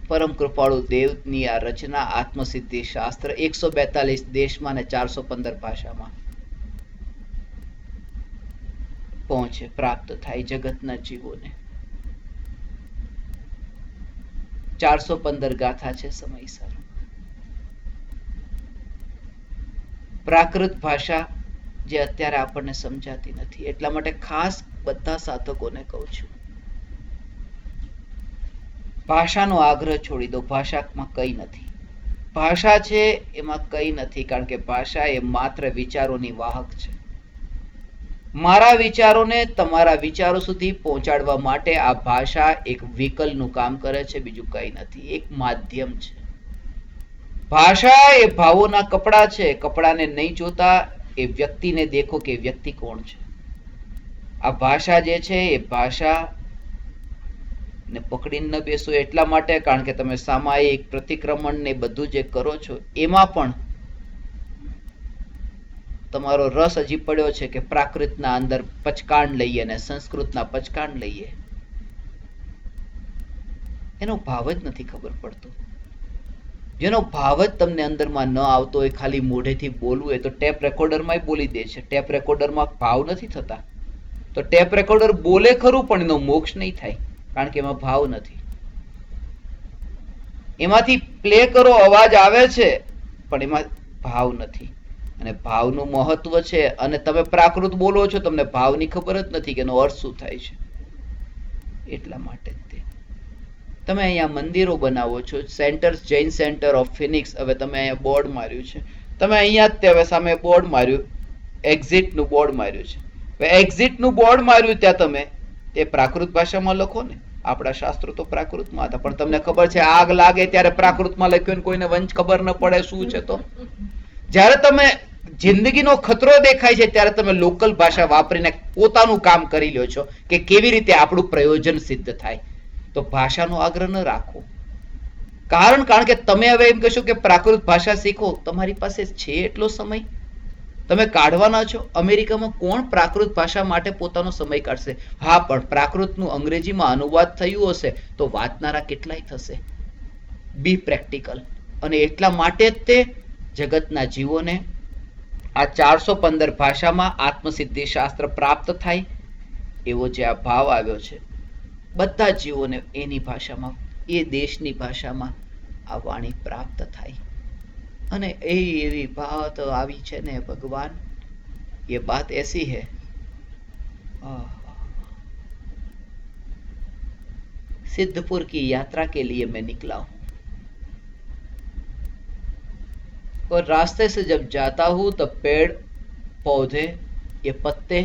પરમ કૃપાળુ દેવની આ રચના આત્મસિદ્ધિ શાસ્ત્ર 142 દેશમાં ને 415 ભાષામાં પહોંચે, પ્રાપ્ત થાય જગતના જીવોને. 415 ગાથા છે સમયસર. પ્રાકૃત ભાષા જે અત્યારે આપણને સમજાતી નથી, એટલા માટે ખાસ બધા સાધકોને કહું છું, ભાષાનો આગ્રહ છોડી દો. ભાષામાં કઈ નથી, ભાષા છે એમાં કઈ નથી, કારણ કે ભાષા એ માત્ર વિચારોની વાહક છે. મારા વિચારોને તમારા વિચારો સુધી પહોંચાડવા માટે આ ભાષા એક વ્હીકલનું કામ કરે છે, બીજું કઈ નથી, એક માધ્યમ છે. ભાષા એ ભાવોના કપડા છે. કપડાને નહીં જોતા એ વ્યક્તિને દેખો કે વ્યક્તિ કોણ છે. આ ભાષા જે છે એ ભાષા ને પકડીને ન બેસો. એટલા માટે કારણ કે તમે સામાયિક પ્રતિક્રમણ ને બધું જે કરો છો એમાં પણ તમારો રસ હજી પડ્યો છે કે પ્રાકૃતના અંદર પચકાણ લઈએ અને સંસ્કૃતના પચકાણ લઈએ. એનો ભાવ જ નથી ખબર પડતો. જેનો ભાવ જ તમને અંદરમાં ન આવતો હોય, ખાલી મોઢેથી બોલવું હોય તો ટેપ રેકોર્ડરમાં બોલી દે છે. ટેપ રેકોર્ડરમાં ભાવ નથી થતા, તો ટેપ રેકોર્ડર બોલે ખરું પણ એનો મોક્ષ નહીં થાય, કારણ કે એમાં ભાવ નથી. એમાંથી પ્લે કરો, અવાજ આવે છે, પણ એમાં ભાવ નથી. અને ભાવનું મહત્વ છે. અને તમે પ્રાકૃત બોલો છો, તમને ભાવની ખબર જ નથી કે એનો અર્થ શું થાય છે. એટલા માટે તમે અહીંયા મંદિરો બનાવો છો, centre, Jain centre of Phoenix. હવે તમે અહીંયા બોર્ડ માર્યું છે, તમે અહીંયા જ હવે સામે બોર્ડ માર્યું, એક્ઝિટ નું બોર્ડ માર્યું છે. હવે એક્ઝિટ નું બોર્ડ માર્યું ત્યાં તમે એ પ્રાકૃત ભાષામાં લખો ને. આપણા શાસ્ત્રો તો પ્રાકૃતમાં હતા, પણ તમને ખબર છે આગ લાગે ત્યારે પ્રાકૃતમાં લખ્યું ને કોઈને વંચ ખબર ન પડે શું છે. તો જ્યારે તમે જિંદગીનો ખતરો દેખાય છે ત્યારે તમે લોકલ ભાષા વાપરીને પોતાનું કામ કરી લ્યો છો કે કેવી રીતે આપણું પ્રયોજન સિદ્ધ થાય. તો ભાષાનો આગ્રહ ન રાખો. કારણ કે તમે હવે એમ કહેશો કે પ્રાકૃત ભાષા શીખો, તમારી પાસે છે એટલો સમય તમે કાઢવાના છો. અમેરિકામાં કોણ પ્રાકૃત ભાષા માટે પોતાનો સમય કાઢશે? હા, પણ પ્રાકૃતનું અંગ્રેજીમાં અનુવાદ થયું હશે તો વાંચનારા કેટલાય થશે. બી પ્રેક્ટિકલ. અને એટલા માટે જ તે જગતના જીવોને આ 415 ભાષામાં આત્મસિદ્ધિ શાસ્ત્ર પ્રાપ્ત થાય એવો જે આ ભાવ આવ્યો છે, બધા જીવોને એની ભાષામાં, એ દેશની ભાષામાં આ વાણી પ્રાપ્ત થાય. અને એવી બાત આવી છે ને ભગવાન, ये बात ऐसी है, सिद्धपुर की यात्रा के लिए मैं निकला हूं और रास्ते से जब जाता हूं तब पेड़ पौधे, ये पत्ते,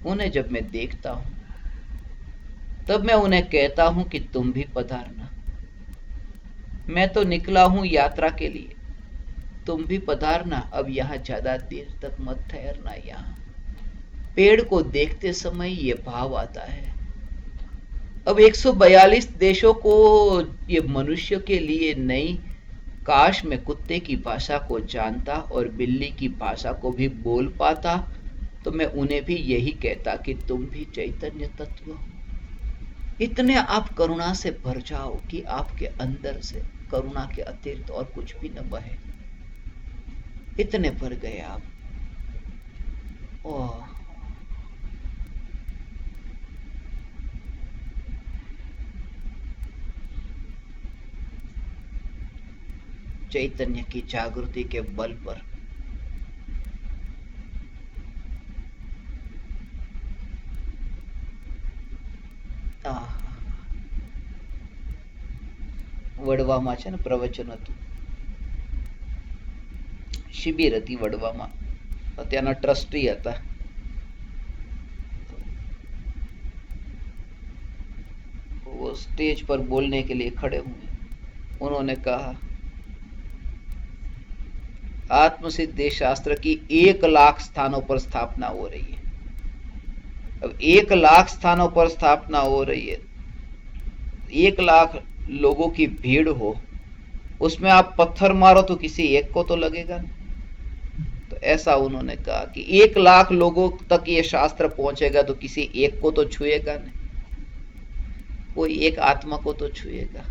उन्हें जब मैं देखता हूं तब मैं उन्हें कहता हूं कि तुम भी पधारना. मैं तो निकला हूं यात्रा के लिए, तुम भी पधारना. अब यहाँ ज्यादा देर तक मत ठहरना. यहाँ पेड़ को देखते समय ये भाव आता है. अब 142 देशों को ये मनुष्य के लिए नई. काश मैं कुत्ते की भाषा को जानता और बिल्ली की भाषा को भी बोल पाता तो मैं उन्हें भी यही कहता कि तुम भी चैतन्य तत्व हो. इतने आप करुणा से भर जाओ कि आपके अंदर से करुणा के अतिरिक्त और कुछ भी न बहे. इतने भर गए आप. ओह, चैतन्य की जागृति के बल पर વડવામાં છે ને પ્રવચન હતું, શિબિર હતી વડવામાં. ત્યાંના ટ્રસ્ટી હતા. वो स्टेज पर बोलने के लिए खड़े हुए. उन्होंने कहा आत्मसिद्धि शास्त्र की 1 लाख स्थानों पर स्थापना हो रही है. अब 1 लाख स्थानों पर स्थापना हो रही है, 1 लाख लोगों की भीड़ हो, उसमें आप पत्थर मारो तो किसी एक को तो लगेगा ना. तो ऐसा उन्होंने कहा कि 1 लाख लोगों तक ये शास्त्र पहुंचेगा तो किसी एक को तो छुएगा नहीं, कोई एक आत्मा को तो छुएगा.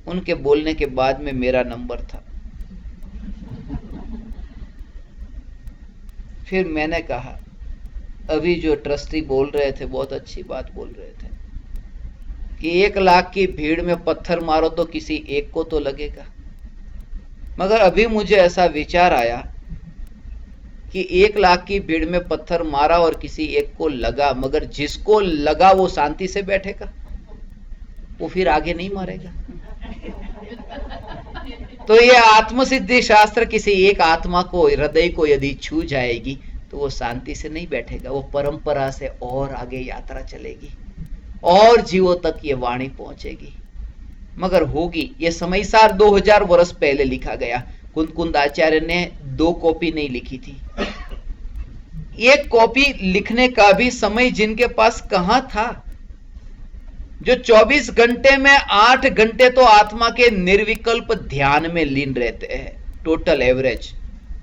उनके बोलने के बाद में मेरा नंबर था. फिर मैंने कहा अभी जो ट्रस्टी बोल रहे थे बहुत अच्छी बात बोल रहे थे कि 1 लाख की भीड़ में पत्थर मारो तो किसी एक को तो लगेगा. मगर अभी मुझे ऐसा विचार आया कि 1 लाख की भीड़ में पत्थर मारा और किसी एक को लगा, मगर जिसको लगा वो शांति से बैठेगा, वो फिर आगे नहीं मारेगा. तो ये आत्मसिद्धि शास्त्र किसी एक आत्मा को, हृदय को यदि छू जाएगी तो वो शांति से नहीं बैठेगा, वो परंपरा से और आगे यात्रा चलेगी और जीवों तक ये वाणी पहुंचेगी. मगर होगी. ये समयसार 2000 वर्ष पहले लिखा गया. कुंद आचार्य ने 2 कॉपी नहीं लिखी थी. 1 कॉपी लिखने का भी समय जिनके पास कहां था. जो 24 घंटे में 8 घंटे तो आत्मा के निर्विकल्प ध्यान में लीन रहते हैं, टोटल एवरेज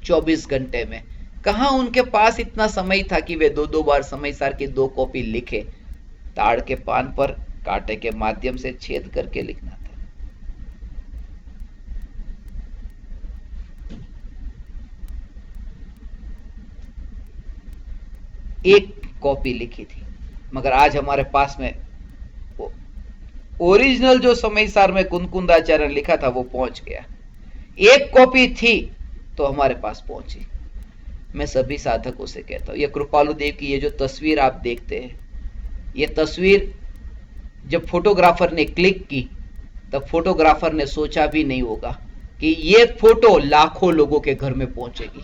24 घंटे में. कहां उनके पास इतना समय था कि वे 2-2 बार समयसार की 2 कॉपी लिखे. ताड़ के पान पर कांटे के माध्यम से छेद करके लिखना था. एक कॉपी लिखी थी. मगर आज हमारे पास में ओरिजिनल जो समयसार में कुंदाचार्य ने लिखा था वो पहुंच गया. 1 कॉपी थी तो हमारे पास पहुंची. मैं सभी साधकों से कहता हूं, ये कृपालु देव की ये जो तस्वीर आप देखते हैं, ये तस्वीर जब फोटोग्राफर ने क्लिक की तब फोटोग्राफर ने सोचा भी नहीं होगा कि ये फोटो लाखों लोगों के घर में पहुंचेगी,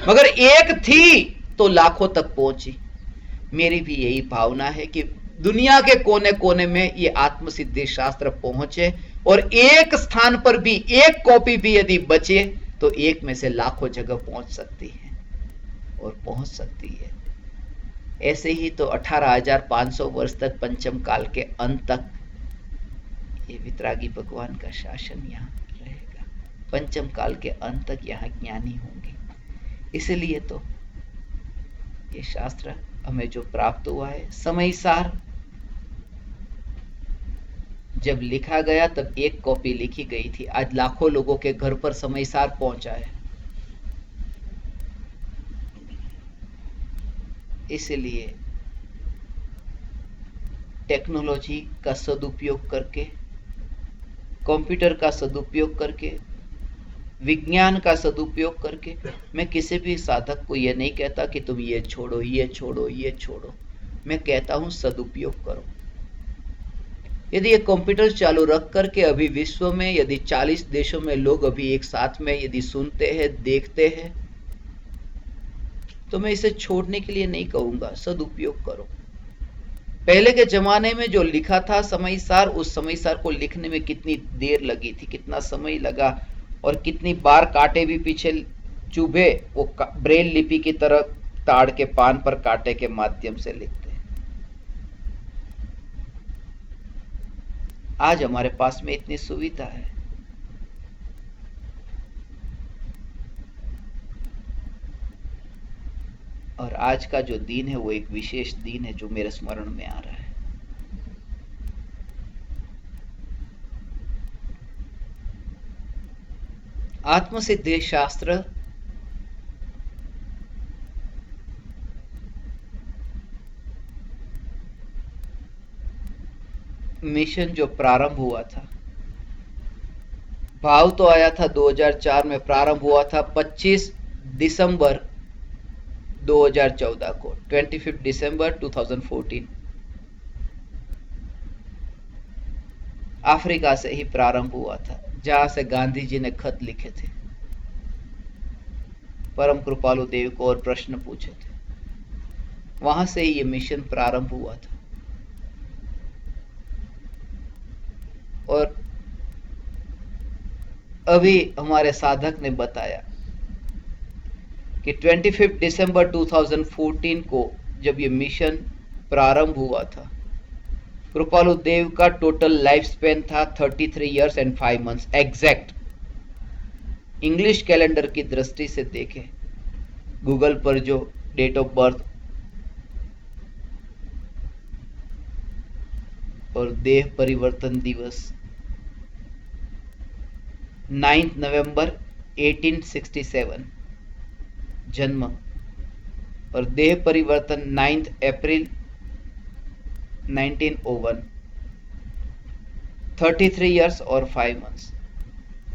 मगर एक थी तो लाखों तक पहुंची. मेरी भी यही भावना है कि दुनिया के कोने कोने में ये आत्मसिद्धि शास्त्र पहुंचे और एक स्थान पर भी 1 कॉपी भी यदि बचे तो एक में से लाखों जगह पहुंच सकती है और पहुंच सकती है. ऐसे ही तो 18,500 वर्ष तक पंचम काल के अंत तक ये वितरागी भगवान का शासन यहाँ रहेगा. पंचम काल के अंत तक यहाँ ज्ञानी होंगे. इसलिए तो ये शास्त्र हमें जो प्राप्त हुआ है समयसार जब लिखा गया तब एक कॉपी लिखी गई थी, आज लाखों लोगों के घर पर समयसार पहुंचा है। इसलिए टेक्नोलॉजी का सदुपयोग करके, कंप्यूटर का सदुपयोग करके, विज्ञान का सदुपयोग करके, मैं किसी भी साधक को यह नहीं कहता कि तुम ये छोड़ो, ये छोड़ो, ये छोड़ो। मैं कहता हूं सदुपयोग करो। यदि ये कंप्यूटर चालू रख करके अभी विश्व में यदि 40 देशों में लोग अभी एक साथ में यदि सुनते हैं, देखते हैं, तो मैं इसे छोड़ने के लिए नहीं कहूंगा, सदुपयोग करो। पहले के जमाने में जो लिखा था समयसार, उस समयसार को लिखने में कितनी देर लगी थी, कितना समय लगा, और कितनी बार कांटे भी पीछे चुभे, वो ब्रेल लिपि की तरह ताड़ के पान पर कांटे के माध्यम से लिखते हैं। आज हमारे पास में इतनी सुविधा है। और आज का जो दिन है वो एक विशेष दिन है जो मेरे स्मरण में आ रहा है। आत्मसिद्धि शास्त्र मिशन जो प्रारंभ हुआ था, भाव तो आया था 2004 में, प्रारंभ हुआ था 25 दिसंबर 2014 को, 25 दिसंबर 2014 अफ्रीका से ही प्रारंभ हुआ था, जहां से गांधी जी ने खत लिखे थे, परम कृपालु देव को और प्रश्न पूछे थे। वहां से ही ये मिशन प्रारंभ हुआ था। और अभी हमारे साधक ने बताया कि 25 दिसंबर 2014 को जब ये मिशन प्रारंभ हुआ था, कृपालु देव का टोटल लाइफ स्पेन था 33 years and 5 months exact. English calendar की दृष्टि से देखें, गूगल पर जो डेट ऑफ बर्थ और देह परिवर्तन दिवस 9 नवंबर 1867 जन्म, और देह परिवर्तन 9 अप्रैल 1901, 33 इयर्स और 5 मंथ्स।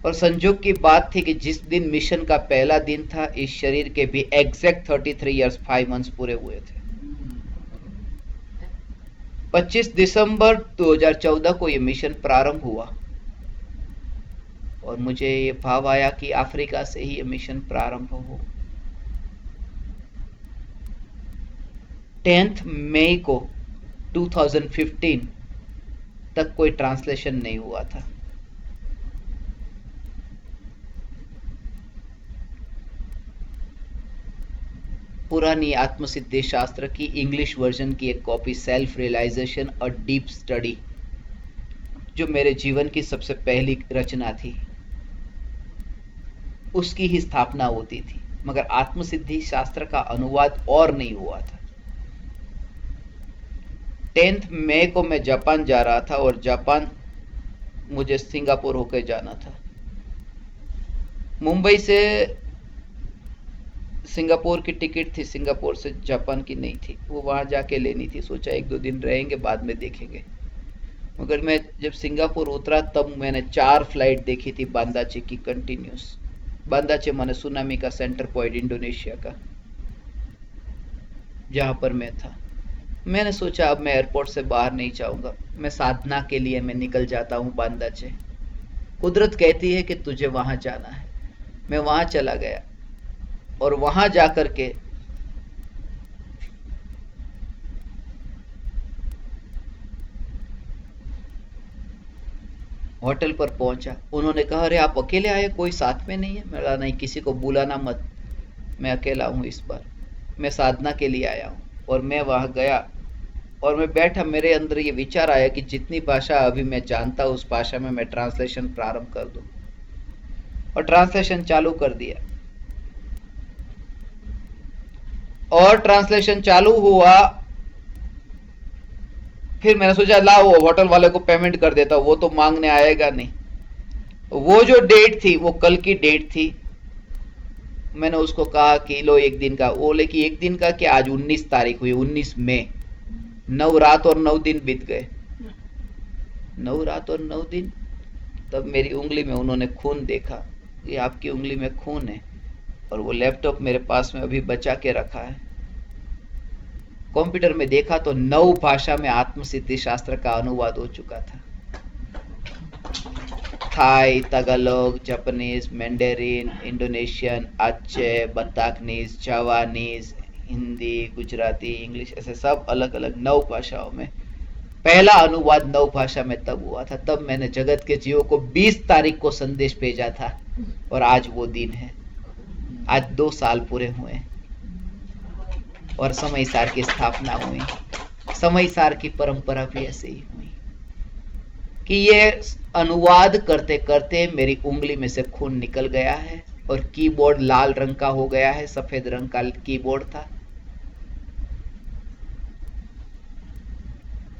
और संजोग की बात थी कि जिस दिन मिशन का पहला दिन था, इस शरीर के भी एग्जैक्ट 33 इयर्स 5 मंथ्स पूरे हुए थे। 25 दिसंबर 2014 को यह मिशन प्रारंभ हुआ, और मुझे ये भाव आया कि अफ्रीका से ही ये मिशन प्रारंभ हो। 10 मई को 2015 तक कोई ट्रांसलेशन नहीं हुआ था। पुरानी आत्मसिद्धि शास्त्र की इंग्लिश वर्जन की एक कॉपी, सेल्फ रियलाइजेशन और डीप स्टडी, जो मेरे जीवन की सबसे पहली रचना थी, उसकी ही स्थापना होती थी, मगर आत्मसिद्धि शास्त्र का अनुवाद और नहीं हुआ था। 10 मई को मैं जापान जा रहा था, और जापान मुझे सिंगापुर होकर जाना था। मुंबई से सिंगापुर की टिकट थी, सिंगापुर से जापान की नहीं थी, वो वहां जाके लेनी थी। सोचा 1-2 दिन रहेंगे, बाद में देखेंगे। मगर मैं जब सिंगापुर उतरा तब मैंने 4 फ्लाइट देखी थी बांदाचे की कंटिन्यूस। बांदाचे माने सुनामी का सेंटर पॉइंट इंडोनेशिया का, जहां पर मैं था। मैंने सोचा अब मैं एयरपोर्ट से बाहर नहीं जाऊंगा, मैं साधना के लिए मैं निकल जाता हूं बांदाचे। कुदरत कहती है कि तुझे वहां जाना है। मैं वहां चला गया, और वहां जाकर के होटल पर पहुंचा। उन्होंने कहा, अरे आप अकेले आए, कोई साथ में नहीं है? मैं कहा, नहीं, किसी को बुलाना मत, मैं अकेला हूं इस बार, मैं साधना के लिए आया हूं। और मैं वहां गया और मैं बैठा, मेरे अंदर ये विचार आया कि जितनी भाषा अभी मैं जानता उस भाषा में मैं ट्रांसलेशन प्रारंभ कर दूं, और ट्रांसलेशन चालू कर दिया। और ट्रांसलेशन चालू हुआ, फिर मैंने सोचा ला वो होटल वाले को पेमेंट कर देता, वो तो मांगने आएगा नहीं। वो जो डेट थी वो कल की डेट थी। मैंने उसको कहा कि लो एक दिन का, वो बोले कि एक दिन का क्या, आज 19 तारीख हुई, 19 मई, 9 रात और 9 दिन बीत गए। 9 रात और 9 दिन। तब मेरी उंगली में उन्होंने खून देखा, ये आपकी उंगली में खून है, और वो लैपटॉप मेरे पास में अभी बचा के रखा है। कंप्यूटर में देखा तो 9 भाषा में आत्मसिद्धि शास्त्र का अनुवाद हो चुका था। Thai, Tagalog, Japanese, Mandarin, Indonesian, Aceh, बत्ताकनीज, जावानीज, हिंदी, गुजराती, इंग्लिश, ऐसे सब अलग अलग 9 भाषाओं में। पहला अनुवाद 9 भाषा में तब हुआ था। तब मैंने जगत के जीवों को 20 तारीख को संदेश भेजा था, और आज वो दिन है। आज 2 साल पूरे हुए और समय सार की स्थापना हुई। समय सार की परंपरा भी ऐसे ही हुई कि ये अनुवाद करते करते मेरी उंगली में से खून निकल गया है, और कीबोर्ड लाल रंग का हो गया है, सफेद रंग का कीबोर्ड था।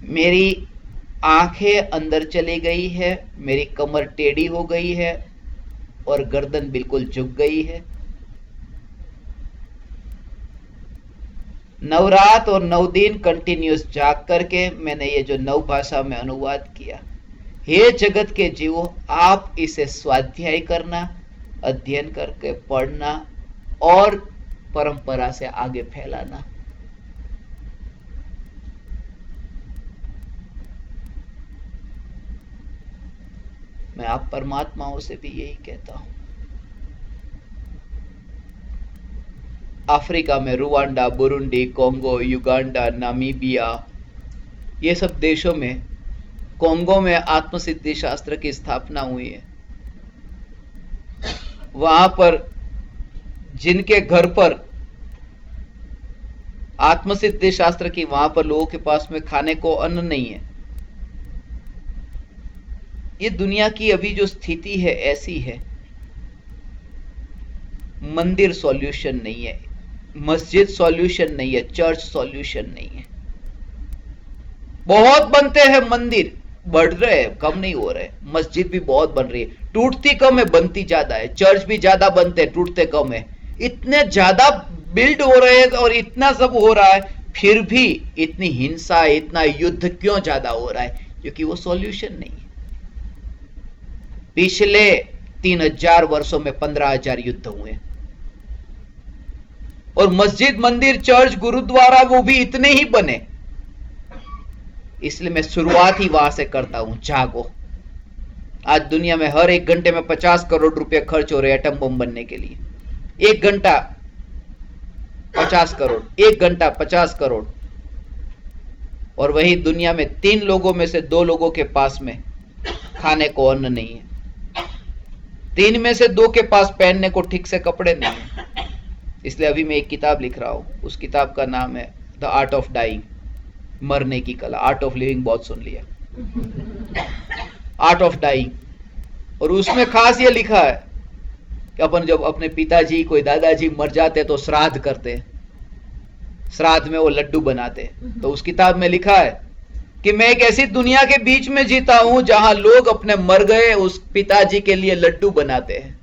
मेरी आंखें अंदर चली गई है, मेरी कमर टेढ़ी हो गई है, और गर्दन बिल्कुल झुक गई है। 9 रात और 9 दिन कंटिन्यूस जाग करके मैंने ये जो 9 भाषा में अनुवाद किया। हे जगत के जीवों, आप इसे स्वाध्याय करना, अध्ययन करके पढ़ना, और परंपरा से आगे फैलाना। मैं आप परमात्माओं से भी यही कहता हूं। अफ्रीका में Rwanda, Burundi, Congo, Uganda, Namibia, ये सब देशों में, कोंगो में आत्मसिद्धि शास्त्र की स्थापना हुई है। वहां पर जिनके घर पर आत्मसिद्धि शास्त्र की, वहां पर लोगों के पास में खाने को अन्न नहीं है। ये दुनिया की अभी जो स्थिति है ऐसी है। मंदिर सॉल्यूशन नहीं है, मस्जिद सॉल्यूशन नहीं है, चर्च सॉल्यूशन नहीं है। बहुत बनते हैं मंदिर, बढ़ रहे हैं, कम नहीं हो रहे। मस्जिद भी बहुत बन रही है, टूटती कम है, बनती ज्यादा है। चर्च भी ज्यादा बनते हैं, टूटते कम है। इतने ज्यादा बिल्ड हो रहे हैं और इतना सब हो रहा है, फिर भी इतनी हिंसा, इतना युद्ध क्यों ज्यादा हो रहा है? क्योंकि वो सॉल्यूशन नहीं है। पिछले 3000 वर्षों में 15,000 युद्ध हुए, और मस्जिद, मंदिर, चर्च, गुरुद्वारा वो भी इतने ही बने। इसलिए मैं शुरुआत ही वहां से करता हूं। जागो। आज दुनिया में हर 1 घंटे में 50 करोड़ रुपए खर्च हो रहे हैं एटम बम बनने के लिए। 1 घंटा 50 करोड़, 1 घंटा 50 करोड़। और वही दुनिया में 3 लोगों में से 2 लोगों के पास में खाने को अन्न नहीं है। 3 में से 2 के पास पहनने को ठीक से कपड़े नहीं है। इसलिए अभी मैं एक किताब लिख रहा हूं। उस किताब का नाम है द आर्ट ऑफ डाइंग, मरने की कला। आर्ट ऑफ लिविंग बहुत सुन लिया, आर्ट ऑफ डाइंग। और उसमें खास ये लिखा है कि अपन जब अपने पिताजी, कोई दादाजी मर जाते तो श्राद्ध करते, श्राद्ध में वो लड्डू बनाते। तो उस किताब में लिखा है कि मैं एक ऐसी दुनिया के बीच में जीता हूं जहां लोग अपने मर गए उस पिताजी के लिए लड्डू बनाते हैं।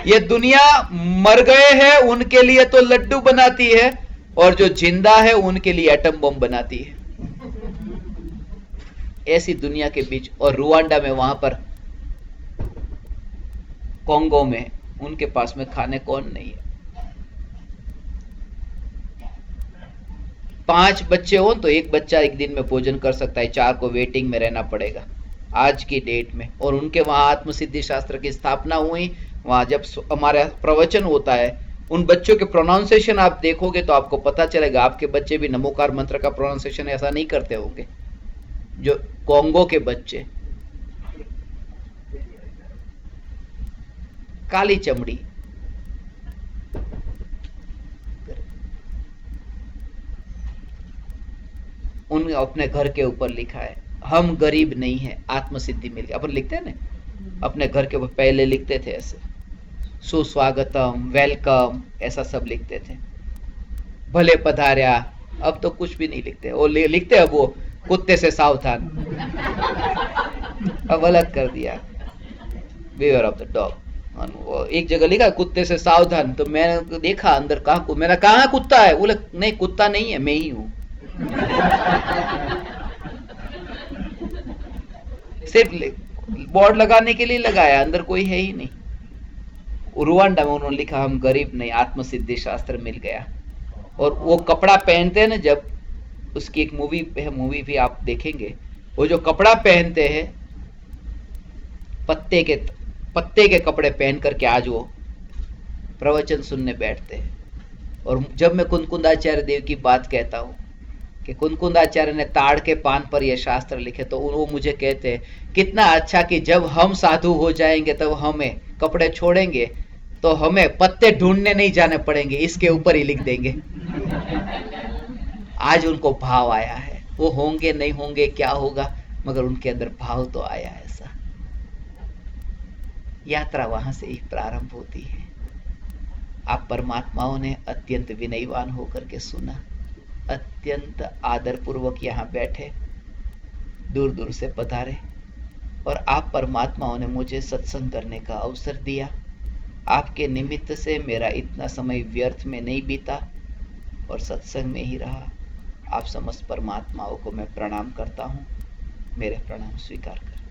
ये दुनिया मर गए हैं उनके लिए तो लड्डू बनाती है, और जो जिंदा है उनके लिए एटम बम बनाती है। ऐसी दुनिया के बीच। और रुवांडा में, वहां पर कोंगो में, उनके पास में खाने कौन नहीं है। 5 बच्चे हो तो एक बच्चा एक दिन में भोजन कर सकता है, 4 को वेटिंग में रहना पड़ेगा आज की डेट में। और उनके वहां आत्मसिद्धि शास्त्र की स्थापना हुई। वहां जब हमारा प्रवचन होता है, उन बच्चों के प्रोनाउंसिएशन आप देखोगे तो आपको पता चलेगा आपके बच्चे भी नमोकार मंत्र का प्रोनाउंसिएशन ऐसा नहीं करते होंगे जो कोंगो के बच्चे। काली चमड़ी, उन अपने घर के ऊपर लिखा है, हम गरीब नहीं है, आत्मसिद्धि मिल गई। अपन लिखते हैं ना अपने घर के ऊपर, पहले लिखते थे ऐसे, सुस्वागतम, वेलकम, ऐसा सब लिखते थे, भले पधार्या। अब तो कुछ भी नहीं लिखते। वो लिखते हैं वो कुत्ते से सावधान, अब अलग कर दिया, बिहेवियर ऑफ द डॉग। वो एक जगह लिखा कुत्ते से सावधान, तो मैंने देखा अंदर कहा, मैंने कहा कुत्ता है, बोले नहीं कुत्ता नहीं है, मैं ही हूं। सिर्फ बोर्ड लगाने के लिए लगाया, अंदर कोई है ही नहीं। रुवांडा में उन्होंने लिखा हम गरीब नहीं, आत्मसिद्धि शास्त्र मिल गया। और वो कपड़ा पहनते हैं ना, जब उसकी एक मूवी है, मूवी भी आप देखेंगे, वो जो कपड़ा पहनते हैं पत्ते के कपड़े पहन करके आज वो प्रवचन सुनने बैठते हैं। और जब मैं कुंकुंदाचार्य देव की बात कहता हूँ कि कुंकुंदाचार्य ने ताड़ के पान पर यह शास्त्र लिखे, तो वो मुझे कहते हैं कितना अच्छा कि जब हम साधु हो जाएंगे तब हमें कपड़े छोड़ेंगे तो हमें पत्ते ढूंढने नहीं जाने पड़ेंगे, इसके ऊपर ही लिख देंगे। आज उनको भाव आया है, वो होंगे नहीं होंगे क्या होगा, मगर उनके अंदर भाव तो आया है। ऐसा यात्रा वहां से ही प्रारंभ होती है। आप परमात्माओं ने अत्यंत विनयवान होकर के सुना, अत्यंत आदर पूर्वक यहाँ बैठे, दूर दूर से पधारे, और आप परमात्माओं ने मुझे सत्संग करने का अवसर दिया। आपके निमित्त से मेरा इतना समय व्यर्थ में नहीं बीता और सत्संग में ही रहा। आप समस्त परमात्माओं को मैं प्रणाम करता हूँ, मेरे प्रणाम स्वीकार करें।